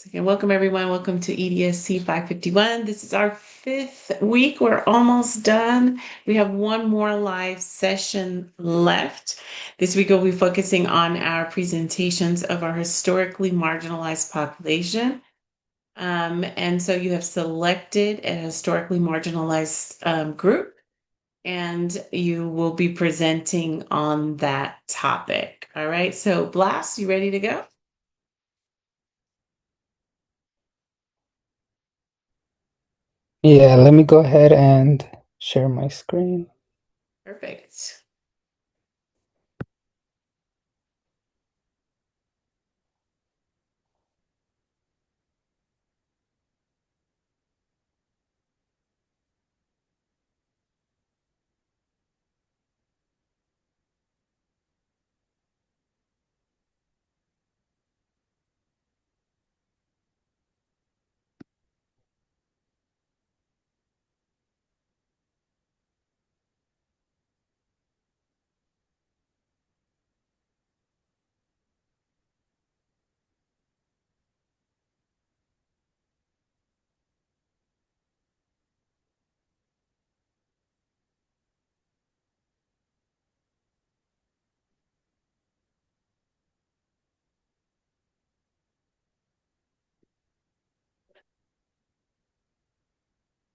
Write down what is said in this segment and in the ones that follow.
Okay, welcome everyone. Welcome to EDSC 551. This is our fifth week. We're almost done. We have one more live session left. This week we'll be focusing on our presentations of our historically marginalized population. And so you have selected a historically marginalized group, and you will be presenting on that topic. All right. So Blast, you ready to go? Yeah, let me go ahead and share my screen. Perfect.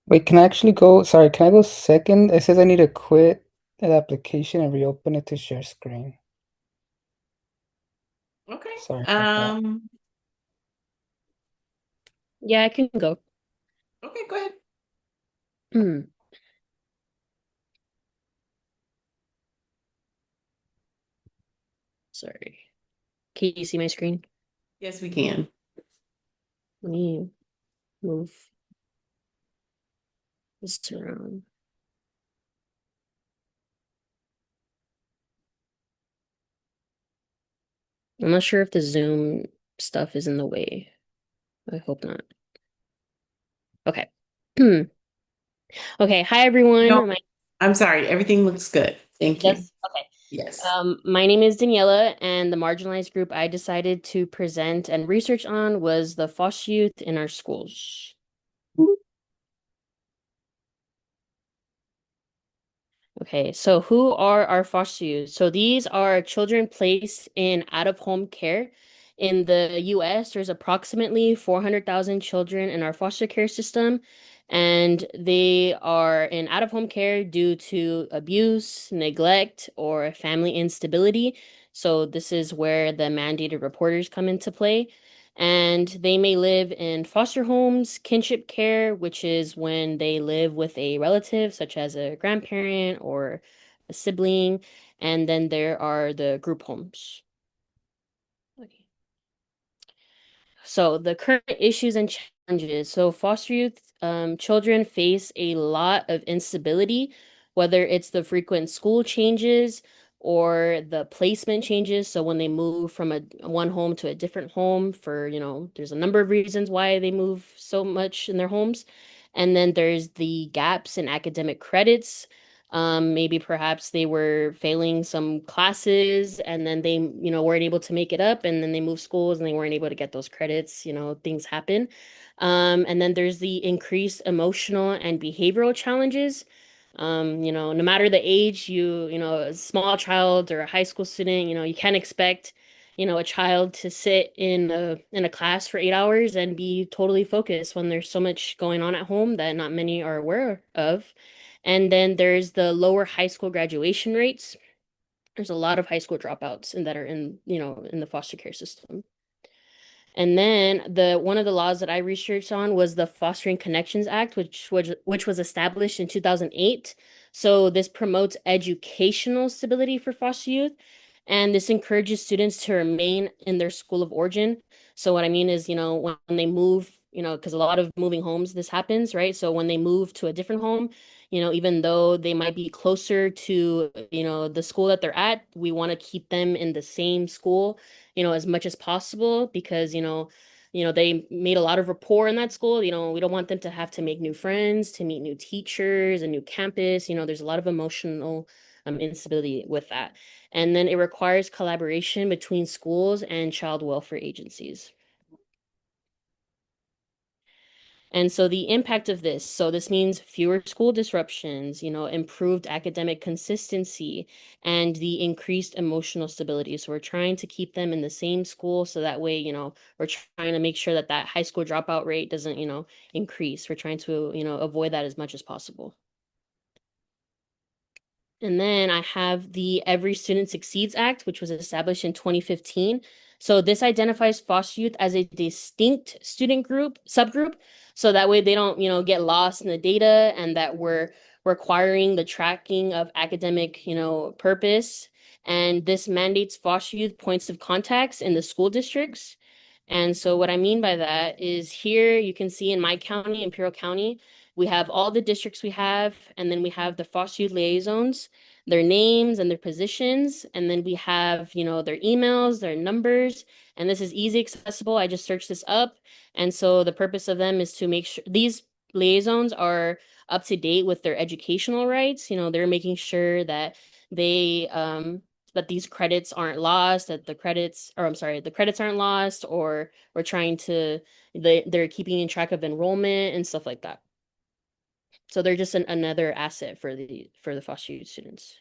Wait, can I actually go? Sorry, can I go second? It says I need to quit the application and reopen it to share screen. Okay. Sorry about that. Um, Yeah, I can go. okay, go ahead. Hmm. Sorry. Can you see my screen? Yes, we can. Let me move this around. I'm not sure if the Zoom stuff is in the way. I hope not. Okay. Okay. Hi, No, everyone. I'm sorry. Everything looks good. Thank you. Yes. Okay. Yes. My name is Daniela, and the marginalized group I decided to present and research on was the foster youth in our schools. Okay, so who are our foster youth? So these are children placed in out-of-home care. In the US, there's approximately 400,000 children in our foster care system, and they are in out-of-home care due to abuse, neglect, or family instability. So this is where the mandated reporters come into play. And they may live in foster homes, kinship care, which is when they live with a relative, such as a grandparent or a sibling. And then there are the group homes. Okay. So the current issues and challenges. So foster youth children face a lot of instability, whether it's the frequent school changes or the placement changes. So when they move from a one home to a different home for, there's a number of reasons why they move so much in their homes. And then there's the gaps in academic credits. Maybe perhaps they were failing some classes and then they, weren't able to make it up and then they moved schools and they weren't able to get those credits, things happen. And then there's the increased emotional and behavioral challenges. No matter the age, a small child or a high school student, you can't expect, a child to sit in a class for 8 hours and be totally focused when there's so much going on at home that not many are aware of. And then there's the lower high school graduation rates. There's a lot of high school dropouts and that are in the foster care system. And then the one of the laws that I researched on was the Fostering Connections Act, which was established in 2008. So this promotes educational stability for foster youth, and this encourages students to remain in their school of origin. So what I mean is, when they move, because a lot of moving homes, this happens, right? So when they move to a different home, even though they might be closer to, the school that they're at, we want to keep them in the same school as much as possible because, they made a lot of rapport in that school. We don't want them to have to make new friends, to meet new teachers, a new campus. There's a lot of emotional instability with that. And then it requires collaboration between schools and child welfare agencies. And so the impact of this, so this means fewer school disruptions, improved academic consistency, and the increased emotional stability. So we're trying to keep them in the same school so that way, we're trying to make sure that that high school dropout rate doesn't, increase. We're trying to, avoid that as much as possible. And then I have the Every Student Succeeds Act, which was established in 2015. So this identifies foster youth as a distinct student group, subgroup, so that way they don't, get lost in the data, and that we're requiring the tracking of academic, purpose. And this mandates foster youth points of contacts in the school districts. And so what I mean by that is here you can see in my county, Imperial County, we have all the districts we have, and then we have the foster youth liaisons, their names and their positions, and then we have, their emails, their numbers, and this is easy accessible. I just searched this up. And so the purpose of them is to make sure these liaisons are up to date with their educational rights. They're making sure that they that these credits aren't lost, that the credits, or I'm sorry, the credits aren't lost, or we're trying to they're keeping in track of enrollment and stuff like that. So they're just another asset for the foster youth students.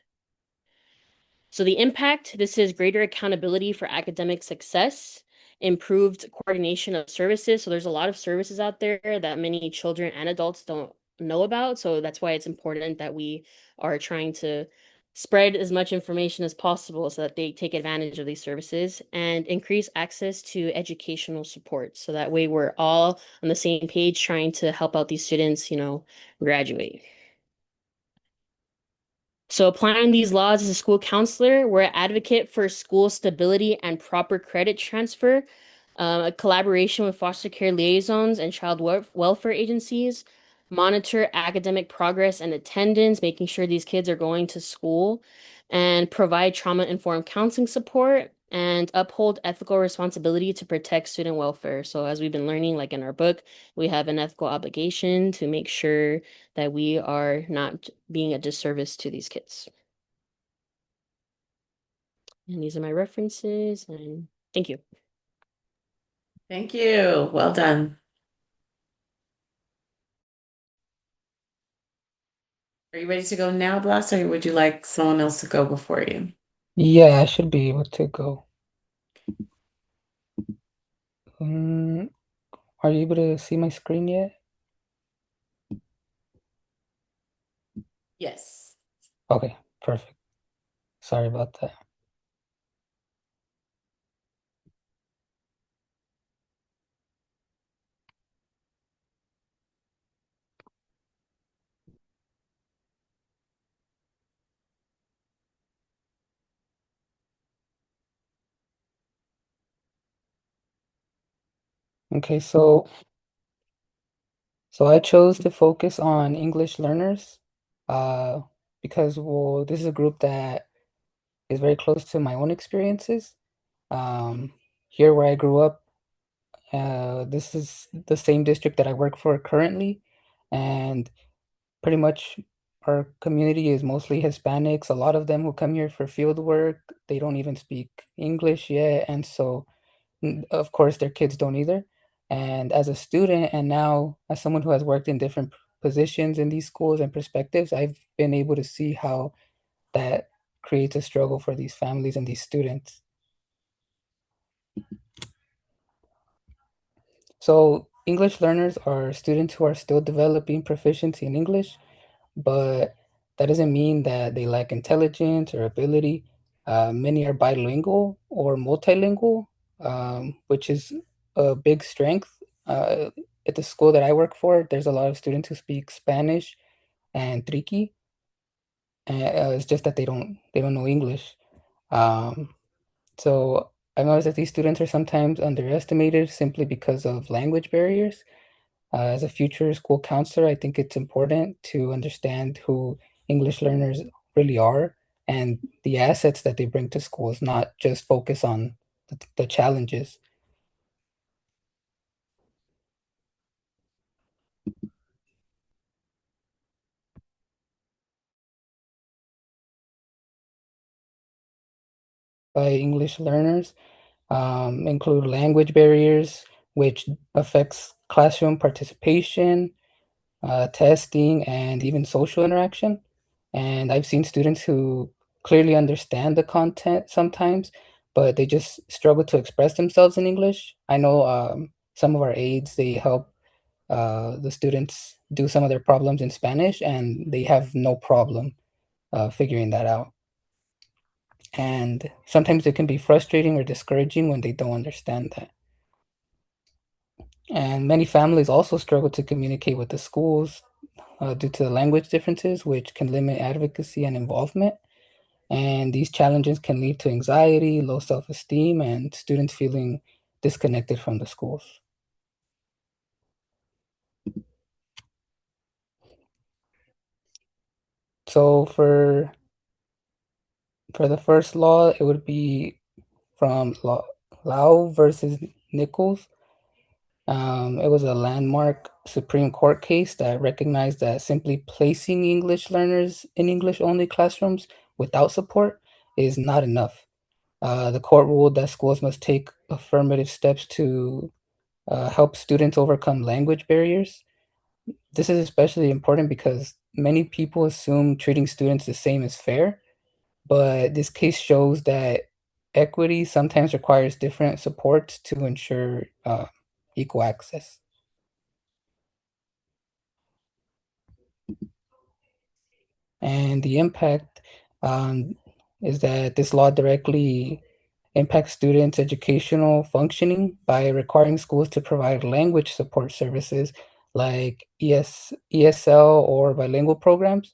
So the impact, this is greater accountability for academic success, improved coordination of services. So there's a lot of services out there that many children and adults don't know about. So that's why it's important that we are trying to spread as much information as possible so that they take advantage of these services, and increase access to educational support. So that way we're all on the same page trying to help out these students, graduate. So applying these laws as a school counselor, we're an advocate for school stability and proper credit transfer, a collaboration with foster care liaisons and child welfare agencies, monitor academic progress and attendance, making sure these kids are going to school, and provide trauma-informed counseling support, and uphold ethical responsibility to protect student welfare. So as we've been learning, like in our book, we have an ethical obligation to make sure that we are not being a disservice to these kids. And these are my references, and thank you. Thank you. Well done. Are you ready to go now, Blas, or would you like someone else to go before you? Yeah, I should be able to go. Um, are you able to see my screen yet? Yes. Okay, perfect. Sorry about that. Okay, so I chose to focus on English learners, uh, because well, this is a group that is very close to my own experiences. Here where I grew up, this is the same district that I work for currently, and pretty much our community is mostly Hispanics. A lot of them who come here for field work, they don't even speak English yet, and so of course their kids don't either. And as a student, and now as someone who has worked in different positions in these schools and perspectives, I've been able to see how that creates a struggle for these families and these students. So English learners are students who are still developing proficiency in English, but that doesn't mean that they lack intelligence or ability. Many are bilingual or multilingual, which is a big strength. At the school that I work for, there's a lot of students who speak Spanish and Triqui. It's just that they don't know English. Um, so I've noticed that these students are sometimes underestimated simply because of language barriers. As a future school counselor, I think it's important to understand who English learners really are and the assets that they bring to schools, not just focus on the challenges. By English learners include language barriers, which affects classroom participation, testing, and even social interaction. And I've seen students who clearly understand the content sometimes, but they just struggle to express themselves in English. I know some of our aides, they help the students do some of their problems in Spanish, and they have no problem figuring that out. And sometimes it can be frustrating or discouraging when they don't understand that. And many families also struggle to communicate with the schools due to the language differences, which can limit advocacy and involvement. And these challenges can lead to anxiety, low self esteem, and students feeling disconnected from the schools. So for the first law, it would be from Lau versus Nichols. It was a landmark Supreme Court case that recognized that simply placing English learners in English only classrooms without support is not enough. The court ruled that schools must take affirmative steps to help students overcome language barriers. This is especially important because many people assume treating students the same is fair, but this case shows that equity sometimes requires different supports to ensure equal access. And the impact um, is that this law directly impacts students' educational functioning by requiring schools to provide language support services like ESL or bilingual programs.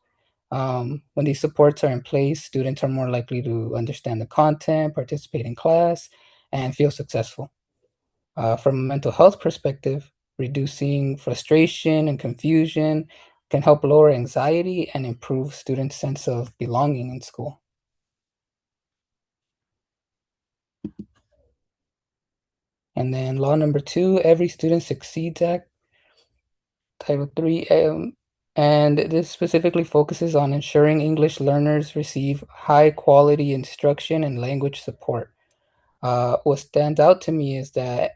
When these supports are in place, students are more likely to understand the content, participate in class, and feel successful. From a mental health perspective, reducing frustration and confusion can help lower anxiety and improve students' sense of belonging in school. And then law number 2, Every Student Succeeds Act, Title 3, and this specifically focuses on ensuring English learners receive high quality instruction and language support. What stands out to me is that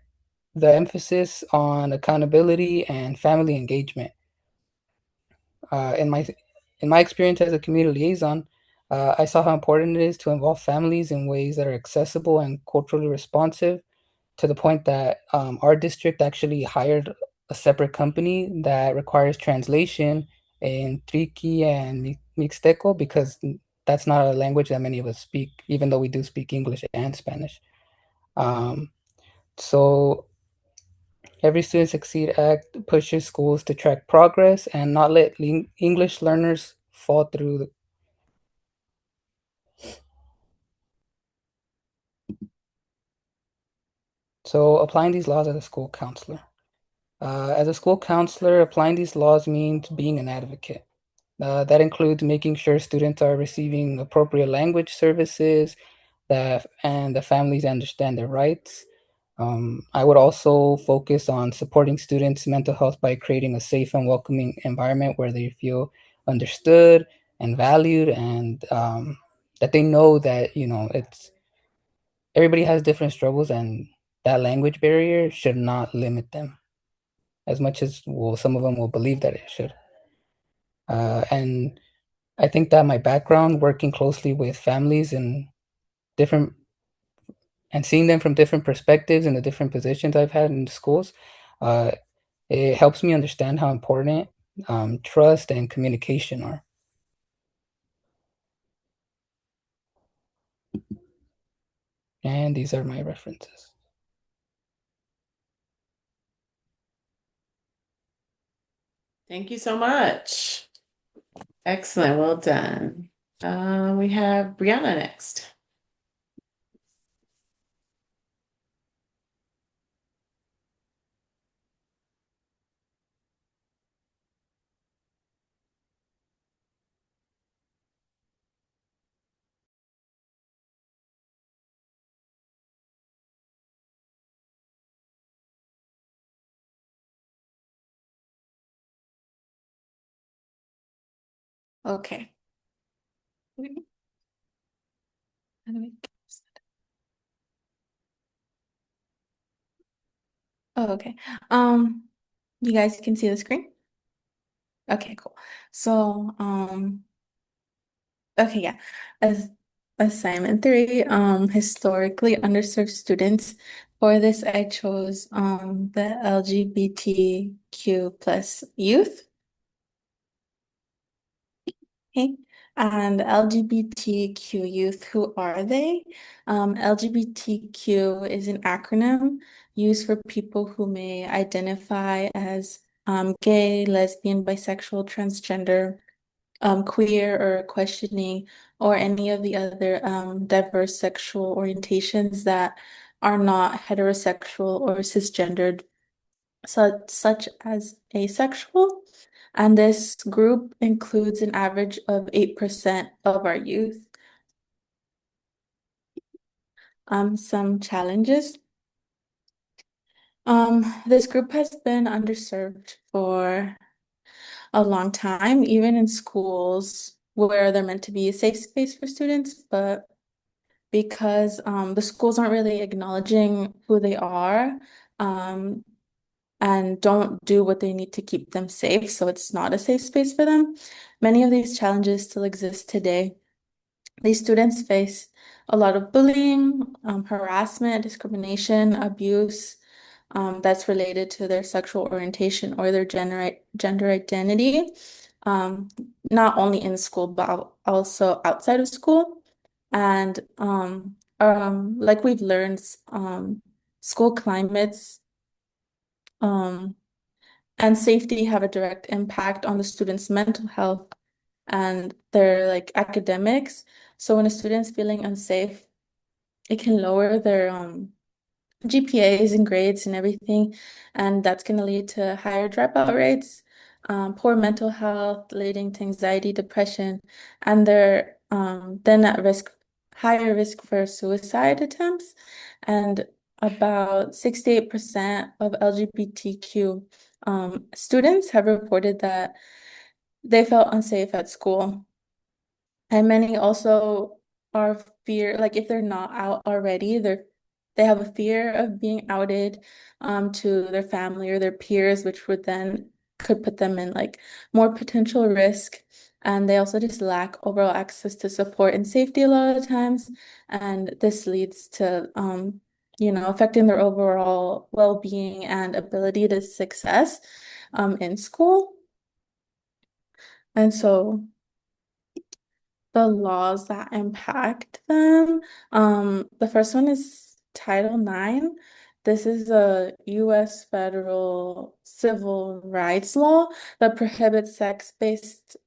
the emphasis on accountability and family engagement. Uh, in my in my experience as a community liaison, I saw how important it is to involve families in ways that are accessible and culturally responsive, to the point that our district actually hired a separate company that requires translation in Triqui and Mixteco because that's not a language that many of us speak, even though we do speak English and Spanish. Um, so Every Student Succeed Act pushes schools to track progress and not let English learners fall through So applying these laws as a school counselor. As a school counselor, applying these laws means being an advocate. That includes making sure students are receiving appropriate language services, and the families understand their rights. I would also focus on supporting students' mental health by creating a safe and welcoming environment where they feel understood and valued, and that they know that it's everybody has different struggles, and that language barrier should not limit them as much as some of them will believe that it should. And I think that my background working closely with families and different and seeing them from different perspectives and the different positions I've had in schools, uh, it helps me understand how important trust and communication are. And these are my references. Thank you so much. Excellent. Well done. We have Brianna next. Okay. Oh, okay. You guys can see the screen? Okay, cool. So, okay, yeah. As assignment three, historically underserved students. For this, I chose the LGBTQ plus youth. Okay. And LGBTQ youth, who are they? LGBTQ is an acronym used for people who may identify as gay, lesbian, bisexual, transgender, queer, or questioning, or any of the other diverse sexual orientations that are not heterosexual or cisgendered, such as asexual. And this group includes an average of 8% of our youth. Some challenges. This group has been underserved for a long time, even in schools where they're meant to be a safe space for students, but because the schools aren't really acknowledging who they are, um, and don't do what they need to keep them safe, so it's not a safe space for them. Many of these challenges still exist today. These students face a lot of bullying, harassment, discrimination, abuse, that's related to their sexual orientation or their gender identity, um, not only in school, but also outside of school. And like we've learned, school climates um, and safety have a direct impact on the student's mental health and their like academics. So when a student's feeling unsafe, it can lower their GPAs and grades and everything, and that's going to lead to higher dropout rates, poor mental health, leading to anxiety, depression, and they're then at risk, higher risk for suicide attempts. And about 68% of LGBTQ students have reported that they felt unsafe at school. And many also are fear, like if they're not out already, they have a fear of being outed to their family or their peers, which would then could put them in like more potential risk. And they also just lack overall access to support and safety a lot of times. And this leads to affecting their overall well-being and ability to success in school. And so the laws that impact them. The first one is Title IX. This is a U.S. federal civil rights law that prohibits sex-based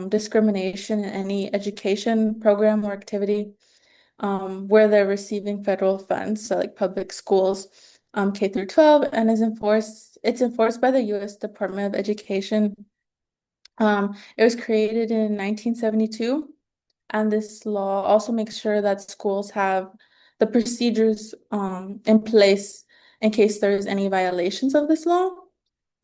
discrimination in any education program or activity where they're receiving federal funds, so like public schools, K through 12, and it's enforced by the U.S. Department of Education. It was created in 1972. And this law also makes sure that schools have the procedures in place in case there's any violations of this law.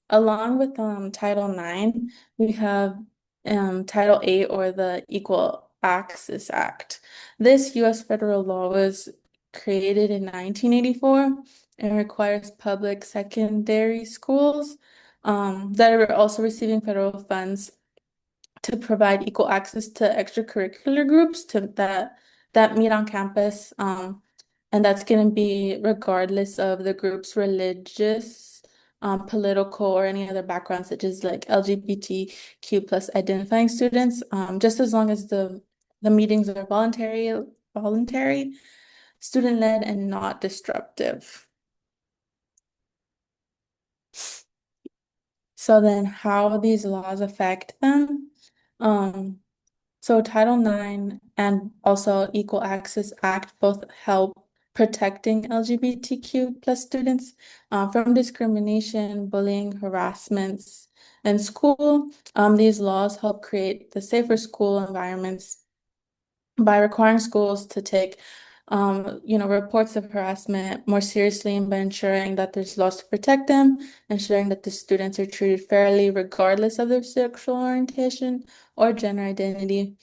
Along with Title IX, we have Title VIII, or the Equal Access Act. This U.S. federal law was created in 1984 and requires public secondary schools that are also receiving federal funds to provide equal access to extracurricular groups that meet on campus. And that's going to be regardless of the group's religious, political, or any other background, such as like LGBTQ plus identifying students, just as long as the meetings are voluntary, student-led, and not disruptive. So then how these laws affect them. So Title IX and also Equal Access Act both help protecting LGBTQ plus students from discrimination, bullying, harassments in school. These laws help create the safer school environments by requiring schools to take reports of harassment more seriously, and by ensuring that there's laws to protect them, ensuring that the students are treated fairly regardless of their sexual orientation or gender identity.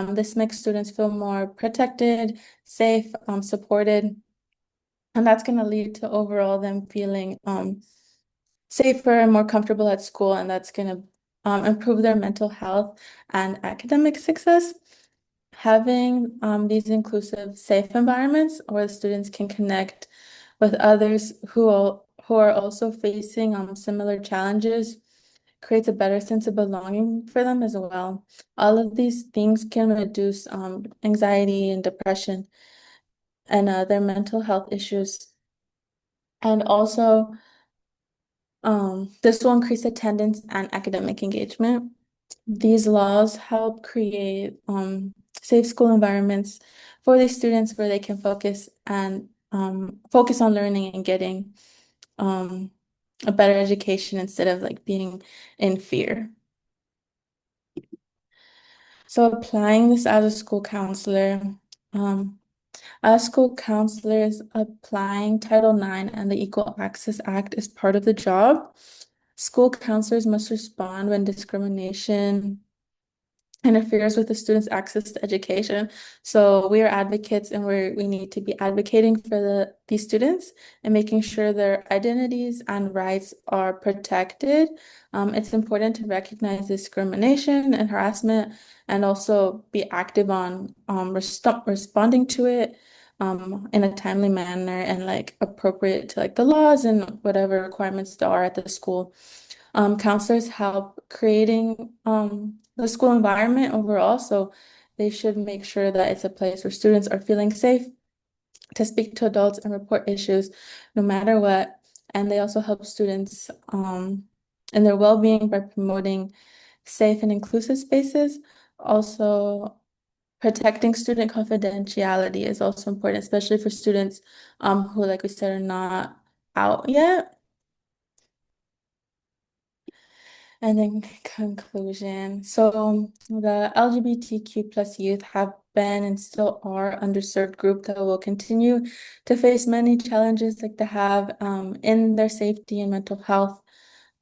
This makes students feel more protected, safe, supported, And that's going to lead to overall them feeling safer and more comfortable at school, and that's going to improve their mental health and academic success. Having these inclusive, safe environments where the students can connect with others who are also facing similar challenges creates a better sense of belonging for them as well. All of these things can reduce anxiety and depression and their mental health issues. And also, this will increase attendance and academic engagement. These laws help create safe school environments for these students where they can focus on learning and getting um, a better education instead of like being in fear. So applying this as a school counselor, um, as school counselors, applying Title IX and the Equal Access Act is part of the job. School counselors must respond when discrimination interferes with the students' access to education. So we are advocates and we need to be advocating for these students and making sure their identities and rights are protected. It's important to recognize discrimination and harassment and also be active on responding to it in a timely manner and like appropriate to like the laws and whatever requirements there are at the school. Counselors help creating the school environment overall, so they should make sure that it's a place where students are feeling safe to speak to adults and report issues no matter what. And they also help students in their well-being by promoting safe and inclusive spaces. Also, protecting student confidentiality is also important, especially for students who, like we said, are not out yet. And then conclusion. So the LGBTQ plus youth have been and still are underserved group that will continue to face many challenges like they have in their safety and mental health.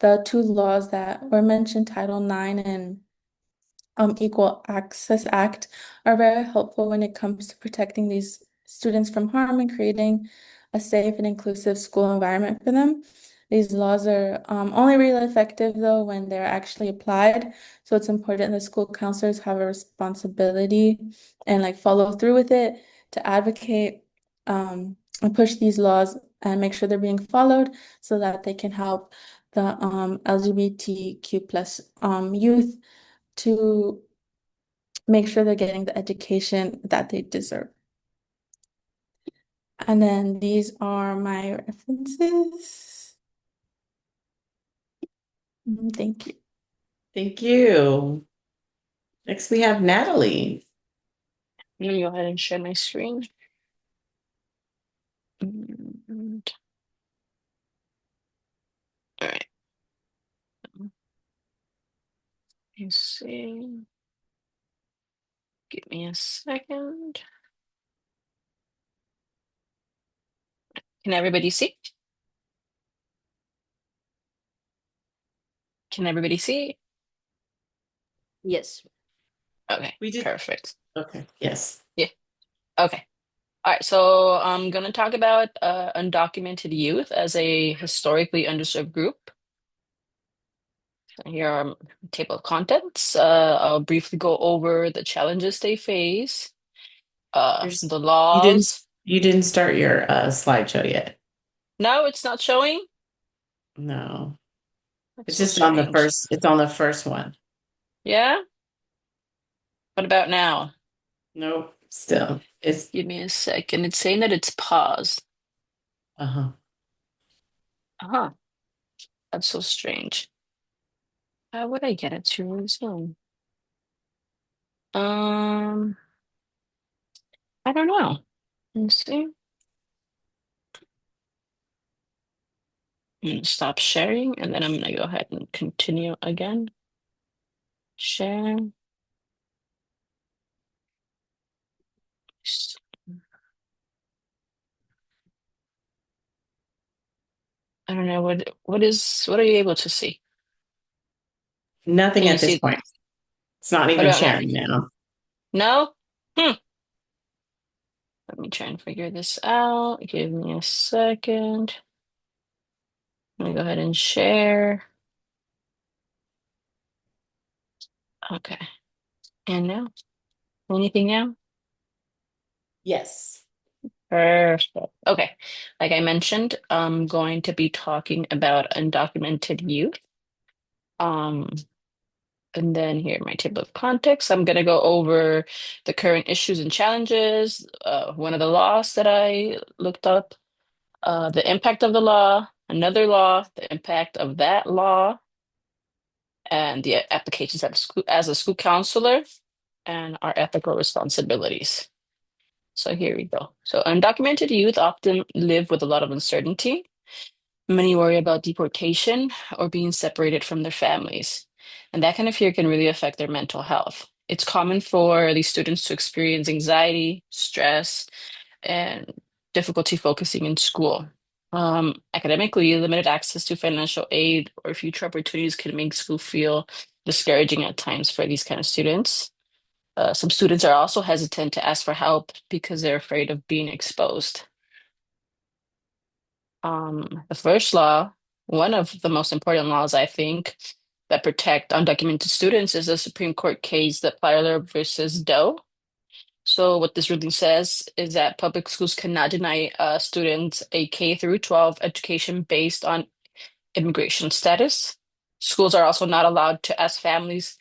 The two laws that were mentioned, Title IX and Equal Access Act, are very helpful when it comes to protecting these students from harm and creating a safe and inclusive school environment for them. These laws are only really effective though when they're actually applied. So it's important that school counselors have a responsibility and like follow through with it to advocate and push these laws and make sure they're being followed so that they can help the LGBTQ plus youth to make sure they're getting the education that they deserve. And then these are my references. Thank you. Thank you. Next, we have Natalie. I'm gonna go ahead and share my screen. And, all right. Let's see. Give me a second. Can everybody see? Can everybody see? Yes. Okay, We did. perfect. Okay. Yes. Yeah, okay. All right, so I'm gonna talk about undocumented youth as a historically underserved group. Here are table of contents. I'll briefly go over the challenges they face, There's, the you didn't laws. you didn't start your slideshow yet. No, it's not showing. No. That's It's so just on the strange. first, it's on the first one. Yeah? What about now? Nope. Still. It's Give me a second. It's saying that it's paused. uh-huh. Uh-huh. That's so strange. How would I get it to resume? Um, I don't know. Let's see. I'm gonna stop sharing and then I'm gonna go ahead and continue again. Share. S- I don't know what are you able to see? Nothing Can you at this see? point. It's not What even about now? sharing now. No? Hmm. Let me try and figure this out. Give me a second. Let me go ahead and share. Okay. And now? Anything now? Yes. Perfect. Okay. Like I mentioned, I'm going to be talking about undocumented youth. Um, and then here, my table of context. I'm going to go over the current issues and challenges, one of the laws that I looked up, the impact of the law, another law, the impact of that law, and the applications as a school counselor, and our ethical responsibilities. So here we go. So undocumented youth often live with a lot of uncertainty. Many worry about deportation or being separated from their families. And that kind of fear can really affect their mental health. It's common for these students to experience anxiety, stress, and difficulty focusing in school. Academically, limited access to financial aid or future opportunities can make school feel discouraging at times for these kind of students. Some students are also hesitant to ask for help because they're afraid of being exposed. The first law, one of the most important laws, I think, that protect undocumented students is the Supreme Court case, the Plyler versus Doe. So what this ruling says is that public schools cannot deny students a K through 12 education based on immigration status. Schools are also not allowed to ask families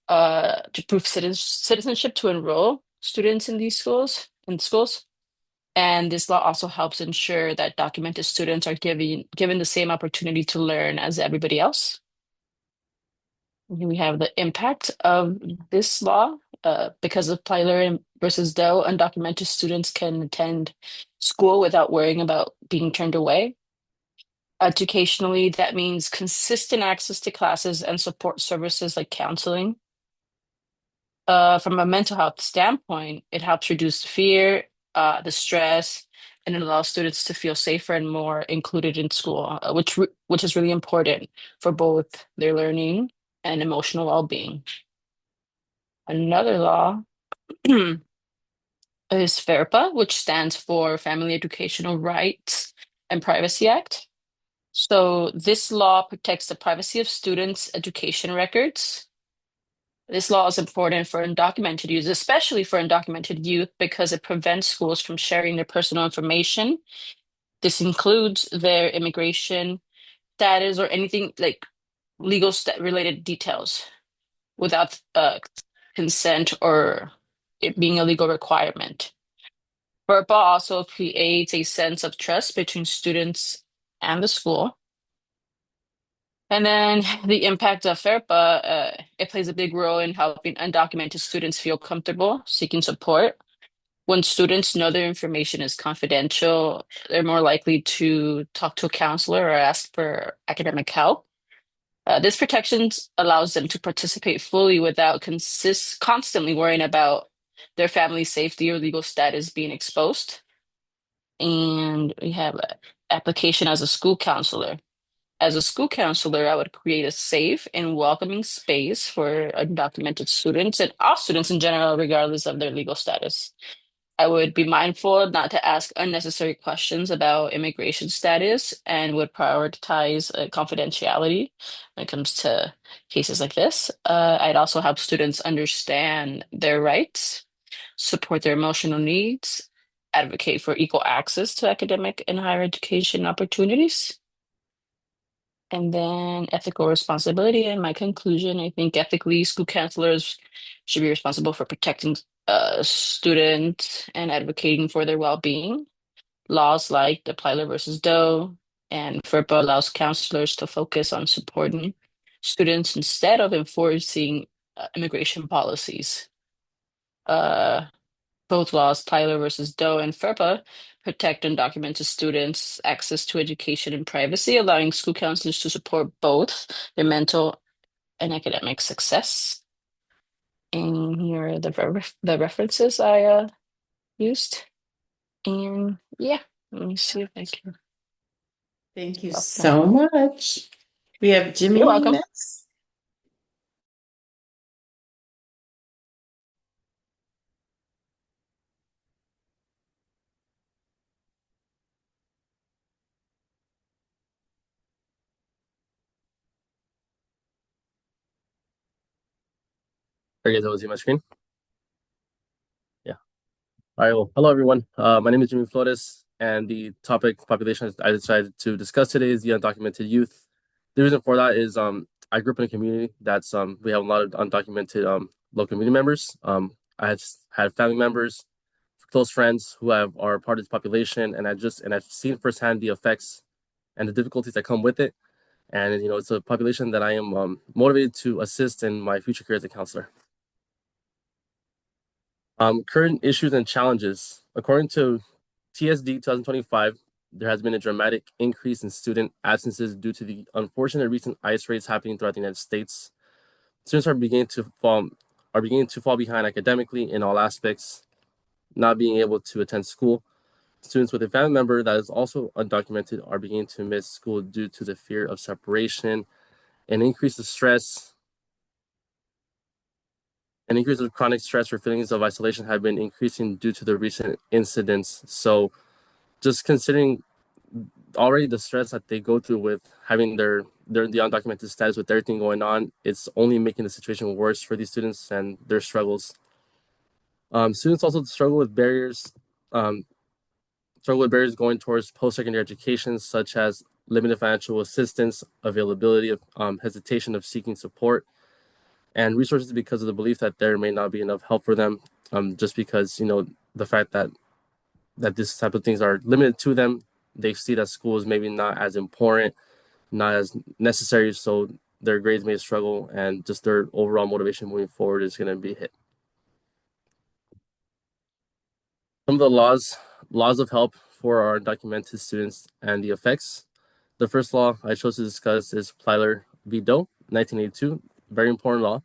to prove citizenship to enroll students in these schools. And this law also helps ensure that documented students are given the same opportunity to learn as everybody else. Here we have the impact of this law. Because of Plyler versus Doe, undocumented students can attend school without worrying about being turned away. Educationally, that means consistent access to classes and support services like counseling. From a mental health standpoint, it helps reduce fear, the stress, and it allows students to feel safer and more included in school, which is really important for both their learning and emotional well-being. Another law is FERPA, which stands for Family Educational Rights and Privacy Act. So this law protects the privacy of students' education records. This law is important for undocumented youth, especially for undocumented youth, because it prevents schools from sharing their personal information. This includes their immigration status or anything like legal related details without consent or it being a legal requirement. FERPA also creates a sense of trust between students and the school. And then the impact of FERPA, it plays a big role in helping undocumented students feel comfortable seeking support. When students know their information is confidential, they're more likely to talk to a counselor or ask for academic help. This protection allows them to participate fully without constantly worrying about their family's safety or legal status being exposed. And we have application as a school counselor. As a school counselor, I would create a safe and welcoming space for undocumented students and all students in general, regardless of their legal status. I would be mindful not to ask unnecessary questions about immigration status and would prioritize confidentiality when it comes to cases like this. I'd also help students understand their rights, support their emotional needs, advocate for equal access to academic and higher education opportunities. And then ethical responsibility. And my conclusion, I think ethically, school counselors should be responsible for protecting students and advocating for their well-being. Laws like the Plyler versus Doe and FERPA allows counselors to focus on supporting students instead of enforcing immigration policies. Uh, both laws, Plyler versus Doe and FERPA, protect undocumented students' access to education and privacy, allowing school counselors to support both their mental and academic success. And here are the references I used. And yeah, let me see if I can. Thank you Stop that. so much. We have You're Jimmy welcome. next. Are you guys able to see my screen? Yeah. All right. Well, hello everyone. My name is Jimmy Flores, and the topic population I decided to discuss today is the undocumented youth. The reason for that is I grew up in a community that's we have a lot of undocumented local community members. I have had family members, close friends who are part of this population, and I've seen firsthand the effects and the difficulties that come with it. And it's a population that I am motivated to assist in my future career as a counselor. Current issues and challenges. According to TSD 2025, there has been a dramatic increase in student absences due to the unfortunate recent ICE raids happening throughout the United States. Students are beginning to fall behind academically in all aspects, not being able to attend school. Students with a family member that is also undocumented are beginning to miss school due to the fear of separation, an increase of stress, an increase of chronic stress or feelings of isolation have been increasing due to the recent incidents. So just considering already the stress that they go through with having the undocumented status with everything going on, it's only making the situation worse for these students and their struggles. Students also um, struggle with barriers going towards post-secondary education, such as limited financial assistance, availability of hesitation of seeking support, and resources because of the belief that there may not be enough help for them, just because the fact that this type of things are limited to them. They see that school is maybe not as important, not as necessary, so their grades may struggle, and just their overall motivation moving forward is going to be hit. Some of the laws of help for our undocumented students and the effects. The first law I chose to discuss is Plyler v. Doe, 1982, very important law.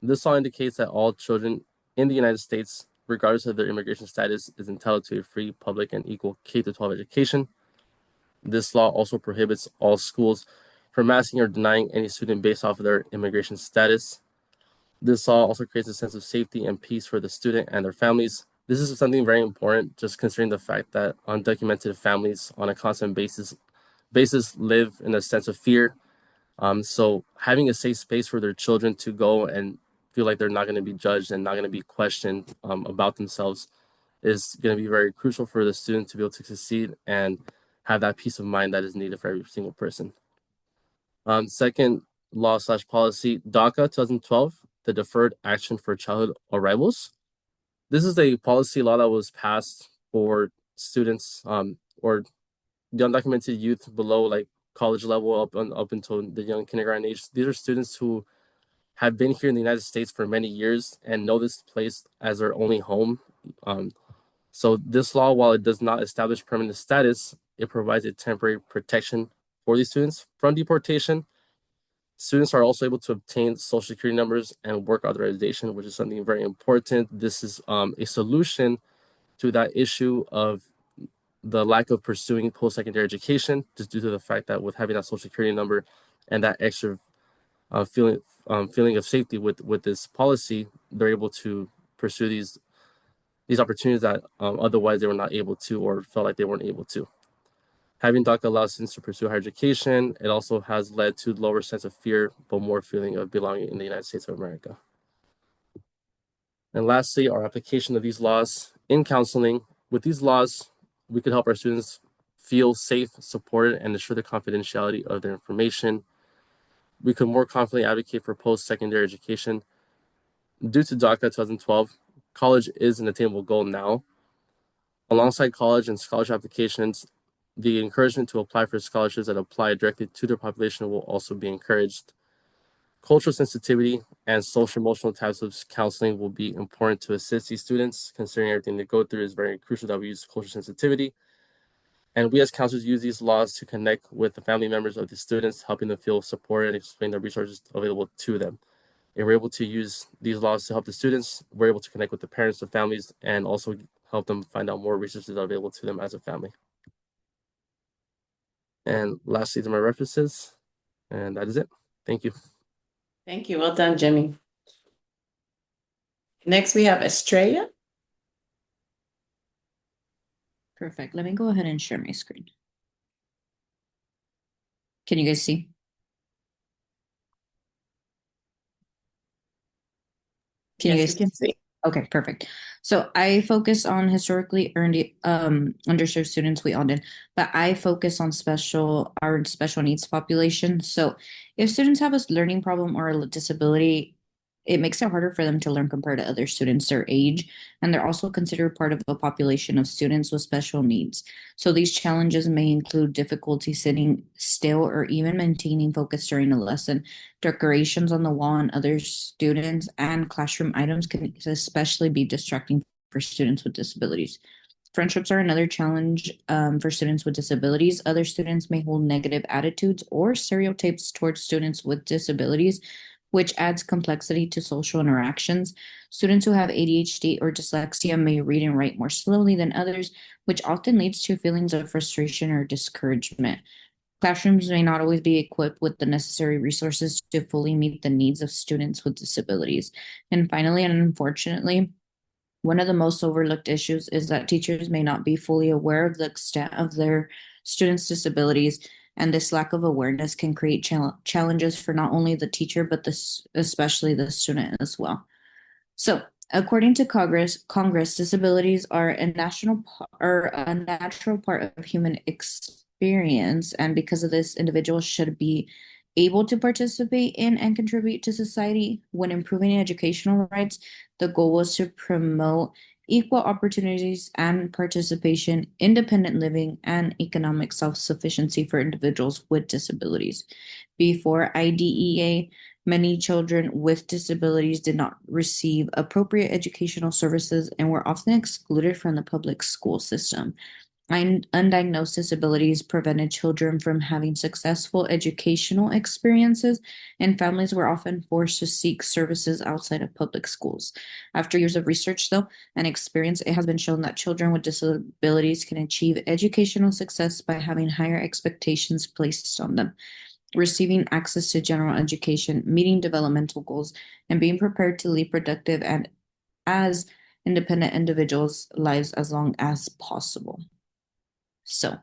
This law indicates that all children in the United States, regardless of their immigration status, is entitled to a free, public, and equal K-12 education. This law also prohibits all schools from asking or denying any student based off of their immigration status. This law also creates a sense of safety and peace for the student and their families. This is something very important, just considering the fact that undocumented families on a constant basis live in a sense of fear. So having a safe space for their children to go and feel like they're not going to be judged and not going to be questioned about themselves is going to be very crucial for the student to be able to succeed and have that peace of mind that is needed for every single person. Second law/policy, DACA 2012, the Deferred Action for Childhood Arrivals. This is a policy law that was passed for students or the undocumented youth below like college level up until the young kindergarten age. These are students who have been here in the United States for many years and know this place as their only home. So this law, while it does not establish permanent status, it provides a temporary protection for these students from deportation. Students are also able to obtain social security numbers and work authorization, which is something very important. This is a solution to that issue of the lack of pursuing post-secondary education, just due to the fact that with having that social security number and that extra feeling of safety with this policy, they're able to pursue these opportunities that otherwise they were not able to or felt like they weren't able to. Having DACA allows students to pursue higher education. It also has led to lower sense of fear, but more feeling of belonging in the United States of America. And lastly, our application of these laws in counseling. With these laws, we could help our students feel safe, supported, and ensure the confidentiality of their information. We could more confidently advocate for post-secondary education. Due to DACA 2012, college is an attainable goal now. Alongside college and scholarship applications, the encouragement to apply for scholarships that apply directly to their population will also be encouraged. Cultural sensitivity and social emotional types of counseling will be important to assist these students. Considering everything they go through, is very crucial that we use cultural sensitivity. And we as counselors use these laws to connect with the family members of the students, helping them feel supported and explain the resources available to them. If we're able to use these laws to help the students, we're able to connect with the parents, the families, and also help them find out more resources available to them as a family. And lastly, these are my references. And that is it. Thank you. Thank you. Well done, Jimmy. Next, we have Estrella. Perfect. Let me go ahead and share my screen. Can you guys see? Can you Yes, guys we can see. Okay, perfect. So I focus on historically earned underserved students. We all did, but I focus on our special needs population. So if students have a learning problem or a disability, it makes it harder for them to learn compared to other students their age, and they're also considered part of a population of students with special needs. So these challenges may include difficulty sitting still or even maintaining focus during a lesson. Decorations on the wall and other students and classroom items can especially be distracting for students with disabilities. Friendships are another challenge for students with disabilities. Other students may hold negative attitudes or stereotypes towards students with disabilities, which adds complexity to social interactions. Students who have ADHD or dyslexia may read and write more slowly than others, which often leads to feelings of frustration or discouragement. Classrooms may not always be equipped with the necessary resources to fully meet the needs of students with disabilities. And finally, and unfortunately, one of the most overlooked issues is that teachers may not be fully aware of the extent of their students' disabilities, and this lack of awareness can create challenges for not only the teacher, but especially the student as well. So, according to Congress, disabilities are a natural part of human experience, and because of this, individuals should be able to participate in and contribute to society. When improving educational rights, the goal was to promote equal opportunities and participation, independent living, and economic self-sufficiency for individuals with disabilities. Before IDEA, many children with disabilities did not receive appropriate educational services and were often excluded from the public school system. Undiagnosed disabilities prevented children from having successful educational experiences, and families were often forced to seek services outside of public schools. After years of research, though, and experience, it has been shown that children with disabilities can achieve educational success by having higher expectations placed on them, receiving access to general education, meeting developmental goals, and being prepared to lead productive and as independent individuals' lives as long as possible. So,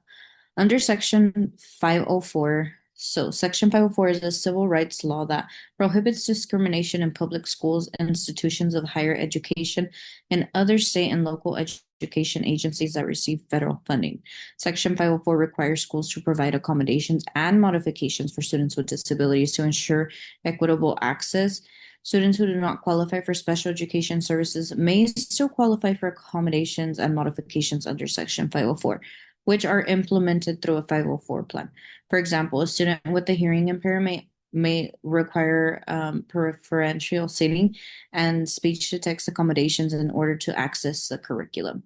under Section 504, Section 504 is a civil rights law that prohibits discrimination in public schools, institutions of higher education, and other state and local education agencies that receive federal funding. Section 504 requires schools to provide accommodations and modifications for students with disabilities to ensure equitable access. Students who do not qualify for special education services may still qualify for accommodations and modifications under Section 504, which are implemented through a 504 plan. For example, a student with a hearing impairment may require preferential sitting and speech to text accommodations in order to access the curriculum.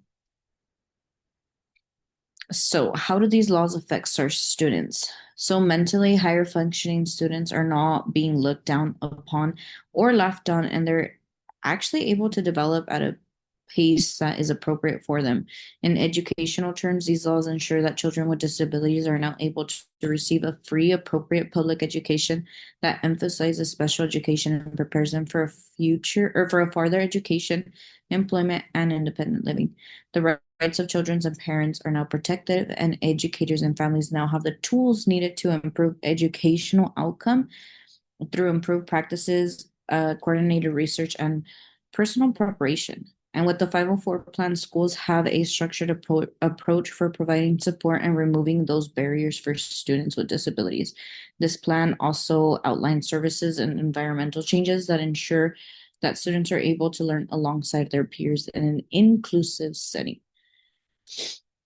So, how do these laws affect our students? So, mentally higher functioning students are not being looked down upon or left on, and they're actually able to develop at a pace that is appropriate for them. In educational terms, these laws ensure that children with disabilities are now able to receive a free, appropriate public education that emphasizes special education and prepares them for a future or for a farther education, employment, and independent living. The rights of children and parents are now protected, and educators and families now have the tools needed to improve educational outcome through improved practices, coordinated research, and personal preparation. And with the 504 plan, schools have a structured approach for providing support and removing those barriers for students with disabilities. This plan also outlines services and environmental changes that ensure that students are able to learn alongside their peers in an inclusive setting.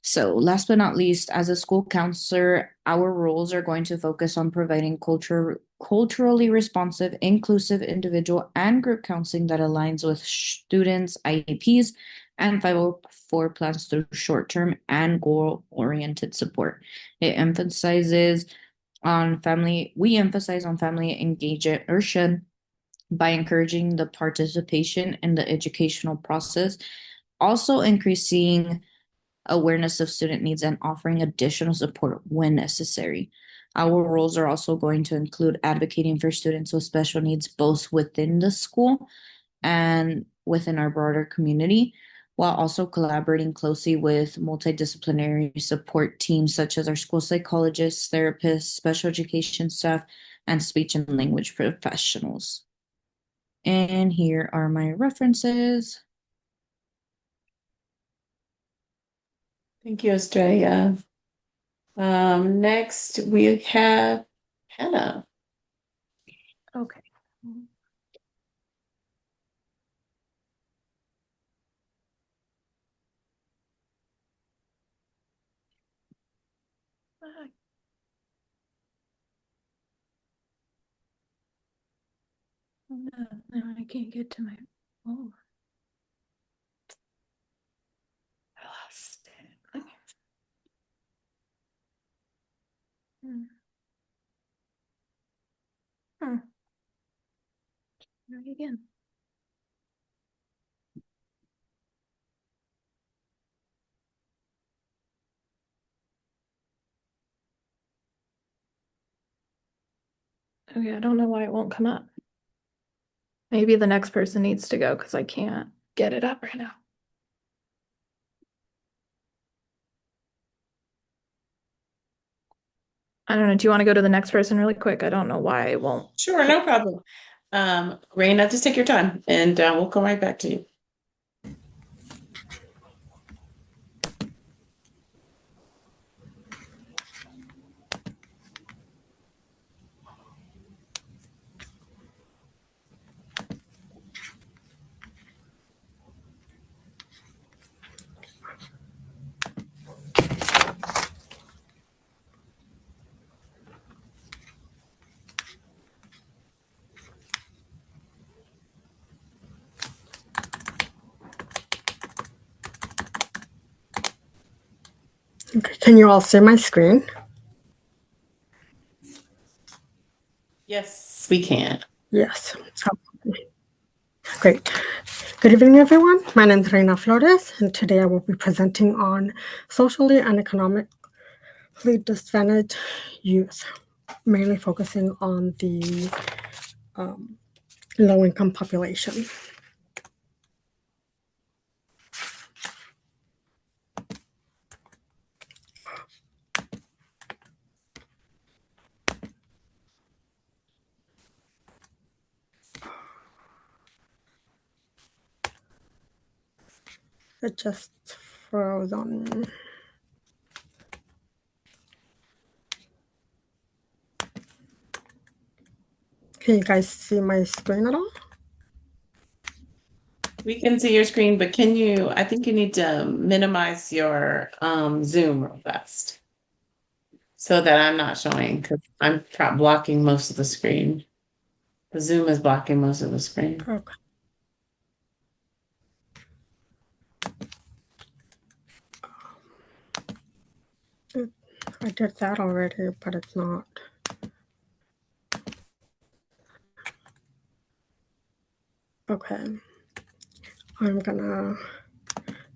So, last but not least, as a school counselor, our roles are going to focus on providing culturally responsive, inclusive individual and group counseling that aligns with students' IEPs and 504 plans through short-term and goal-oriented support. It emphasizes on family, we emphasize on family engagement or should by encouraging the participation in the educational process, also increasing awareness of student needs, and offering additional support when necessary. Our roles are also going to include advocating for students with special needs both within the school and within our broader community, while also collaborating closely with multidisciplinary support teams such as our school psychologists, therapists, special education staff, and speech and language professionals. And here are my references. Thank you, Australia. Next we have Hannah. Okay. Oh no, now I can't get to my. Oh, I lost it. Okay. Try again. Okay, I don't know why it won't come up. Maybe the next person needs to go because I can't get it up right now. I don't know. Do you want to go to the next person really quick? I don't know why it won't. Sure, no problem. Raina, just take your time and we'll come right back to you. Okay, can you all see my screen? Yes, we can. Yes. Great. Good evening, everyone. My name is Reina Flores, and today I will be presenting on socially and economically disadvantaged youth, mainly focusing on the low-income population. It just froze on me. Can you guys see my screen at all? We can see your screen, but I think you need to minimize your Zoom real fast so that I'm not showing because I'm blocking most of the screen. The Zoom is blocking most of the screen. Okay. I did that already, but it's not. Okay. I'm gonna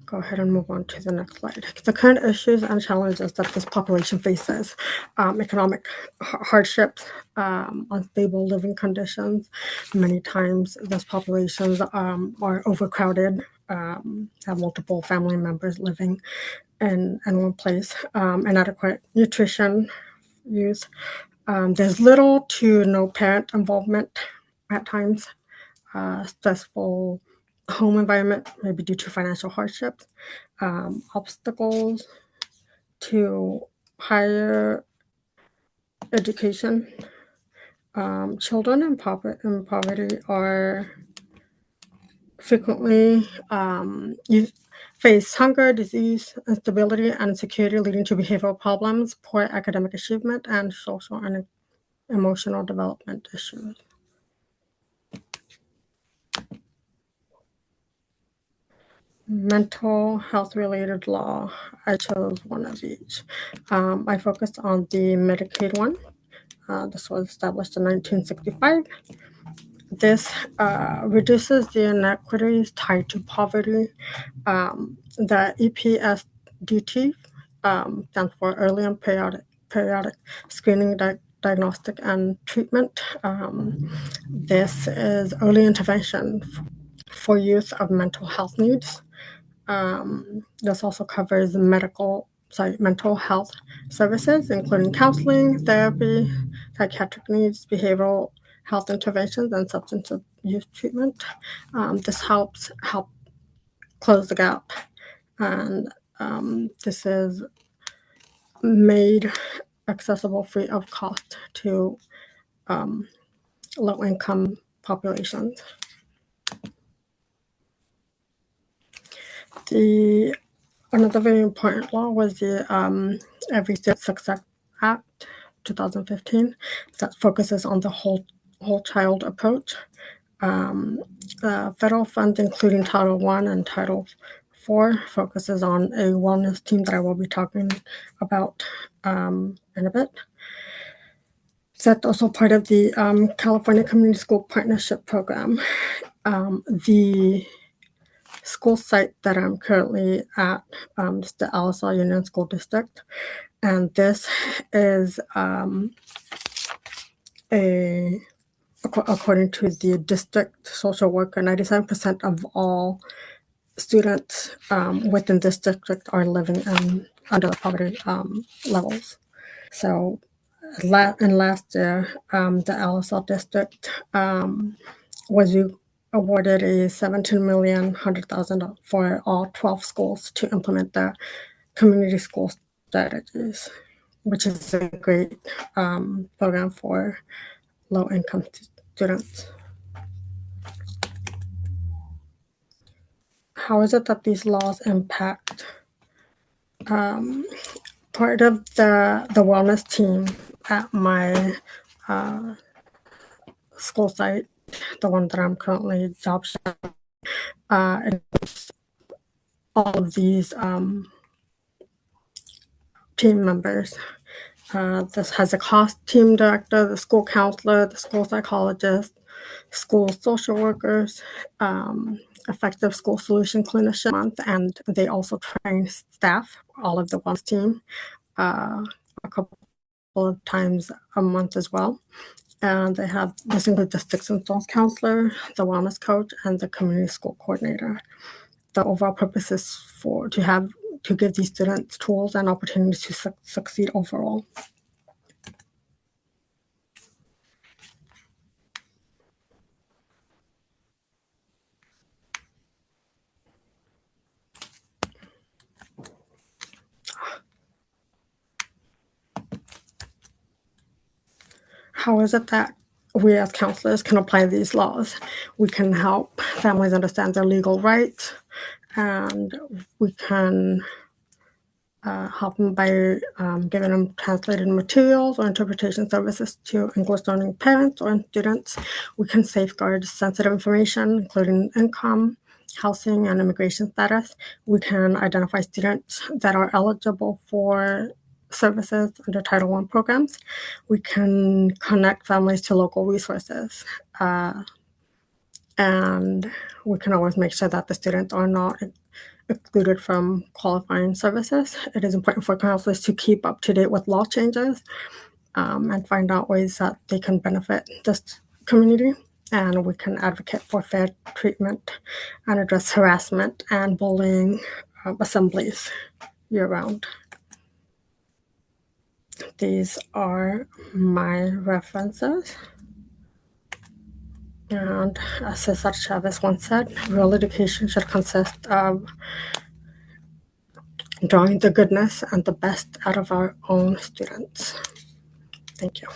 go ahead and move on to the next slide. The current issues and challenges that this population faces, economic hardships, unstable living conditions. Many times those populations are overcrowded, have multiple family members living in one place, inadequate nutrition use. There's little to no parent involvement at times, stressful home environment, maybe due to financial hardships, obstacles to higher education. Children in poverty are frequently face hunger, disease, instability, and insecurity, leading to behavioral problems, poor academic achievement, and social and emotional development issues. Mental health related law. I chose one of each. I focused on the Medicaid one. This was established in 1965. This reduces the inequities tied to poverty. The EPSDT stands for early and periodic screening, diagnostic, and treatment. This is early intervention for youth of mental health needs. This also covers mental health services, including counseling, therapy, psychiatric needs, behavioral health interventions and substance abuse treatment. This helps close the gap, and this is made accessible free of cost to low-income populations. Another very important law was the Every Student Success Act, 2015, that focuses on the whole child approach. Federal funds, including Title I and Title IV, focuses on a wellness team that I will be talking about in a bit. That's also part of the California Community School Partnership Program. The school site that I'm currently at is the LSL Union School District, and this is according to the district social worker, 97% of all students within this district are living under the poverty levels. So last year, the LSL district was awarded a $17,100,000 for all 12 schools to implement the community school strategies, which is a great program for low-income students. How is it that these laws impact? Part of the wellness team at my school site, the one that I'm currently job shadowing, all of these team members. This has a cost team director, the school counselor, the school psychologist, school social workers, effective school solution clinician month, and they also train staff, all of the wellness team, a couple of times a month as well. And they have this includes the sticks and stones counselor, the wellness coach, and the community school coordinator. The overall purpose is to give these students tools and opportunities to succeed overall. How is it that we as counselors can apply these laws? We can help families understand their legal rights, and we can help them by giving them translated materials or interpretation services to English learning parents or students. We can safeguard sensitive information, including income, housing, and immigration status. We can identify students that are eligible for services under Title I programs. We can connect families to local resources. And we can always make sure that the students are not excluded from qualifying services. It is important for counselors to keep up to date with law changes and find out ways that they can benefit this community. And we can advocate for fair treatment and address harassment and bullying assemblies year-round. These are my references. And as Cesar Chavez once said, real education should consist of drawing the goodness and the best out of our own students. Thank you.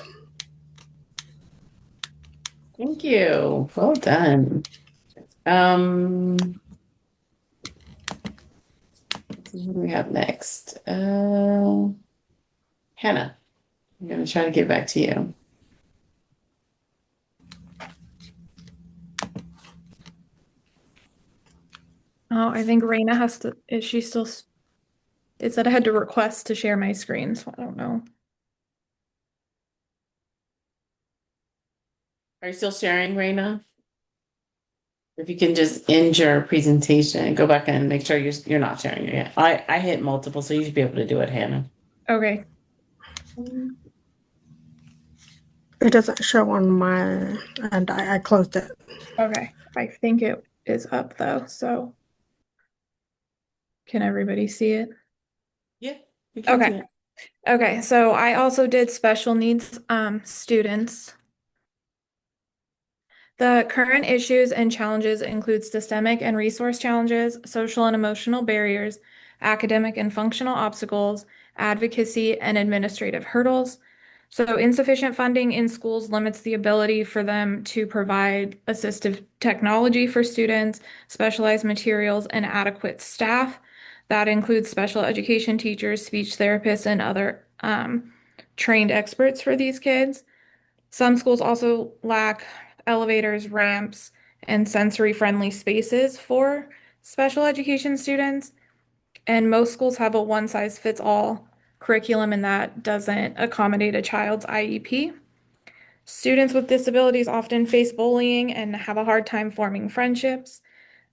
Thank you. Well done. What do we have next? Hannah, I'm going to try to get back to you. Oh, I think Raina has to, is she still, it said I had to request to share my screen, so I don't know. Are you still sharing, Raina? If you can just end your presentation and go back and make sure you're not sharing it yet. I hit multiple, so you should be able to do it, Hannah. Okay. It doesn't show on my, and I closed it. Okay. I think it is up though, so can everybody see it? Yeah, you can see Okay. it. Okay, so I also did special needs students. The current issues and challenges include systemic and resource challenges, social and emotional barriers, academic and functional obstacles, advocacy, and administrative hurdles. So insufficient funding in schools limits the ability for them to provide assistive technology for students, specialized materials, and adequate staff. That includes special education teachers, speech therapists, and other trained experts for these kids. Some schools also lack elevators, ramps, and sensory-friendly spaces for special education students. And most schools have a one-size-fits-all curriculum, and that doesn't accommodate a child's IEP. Students with disabilities often face bullying and have a hard time forming friendships.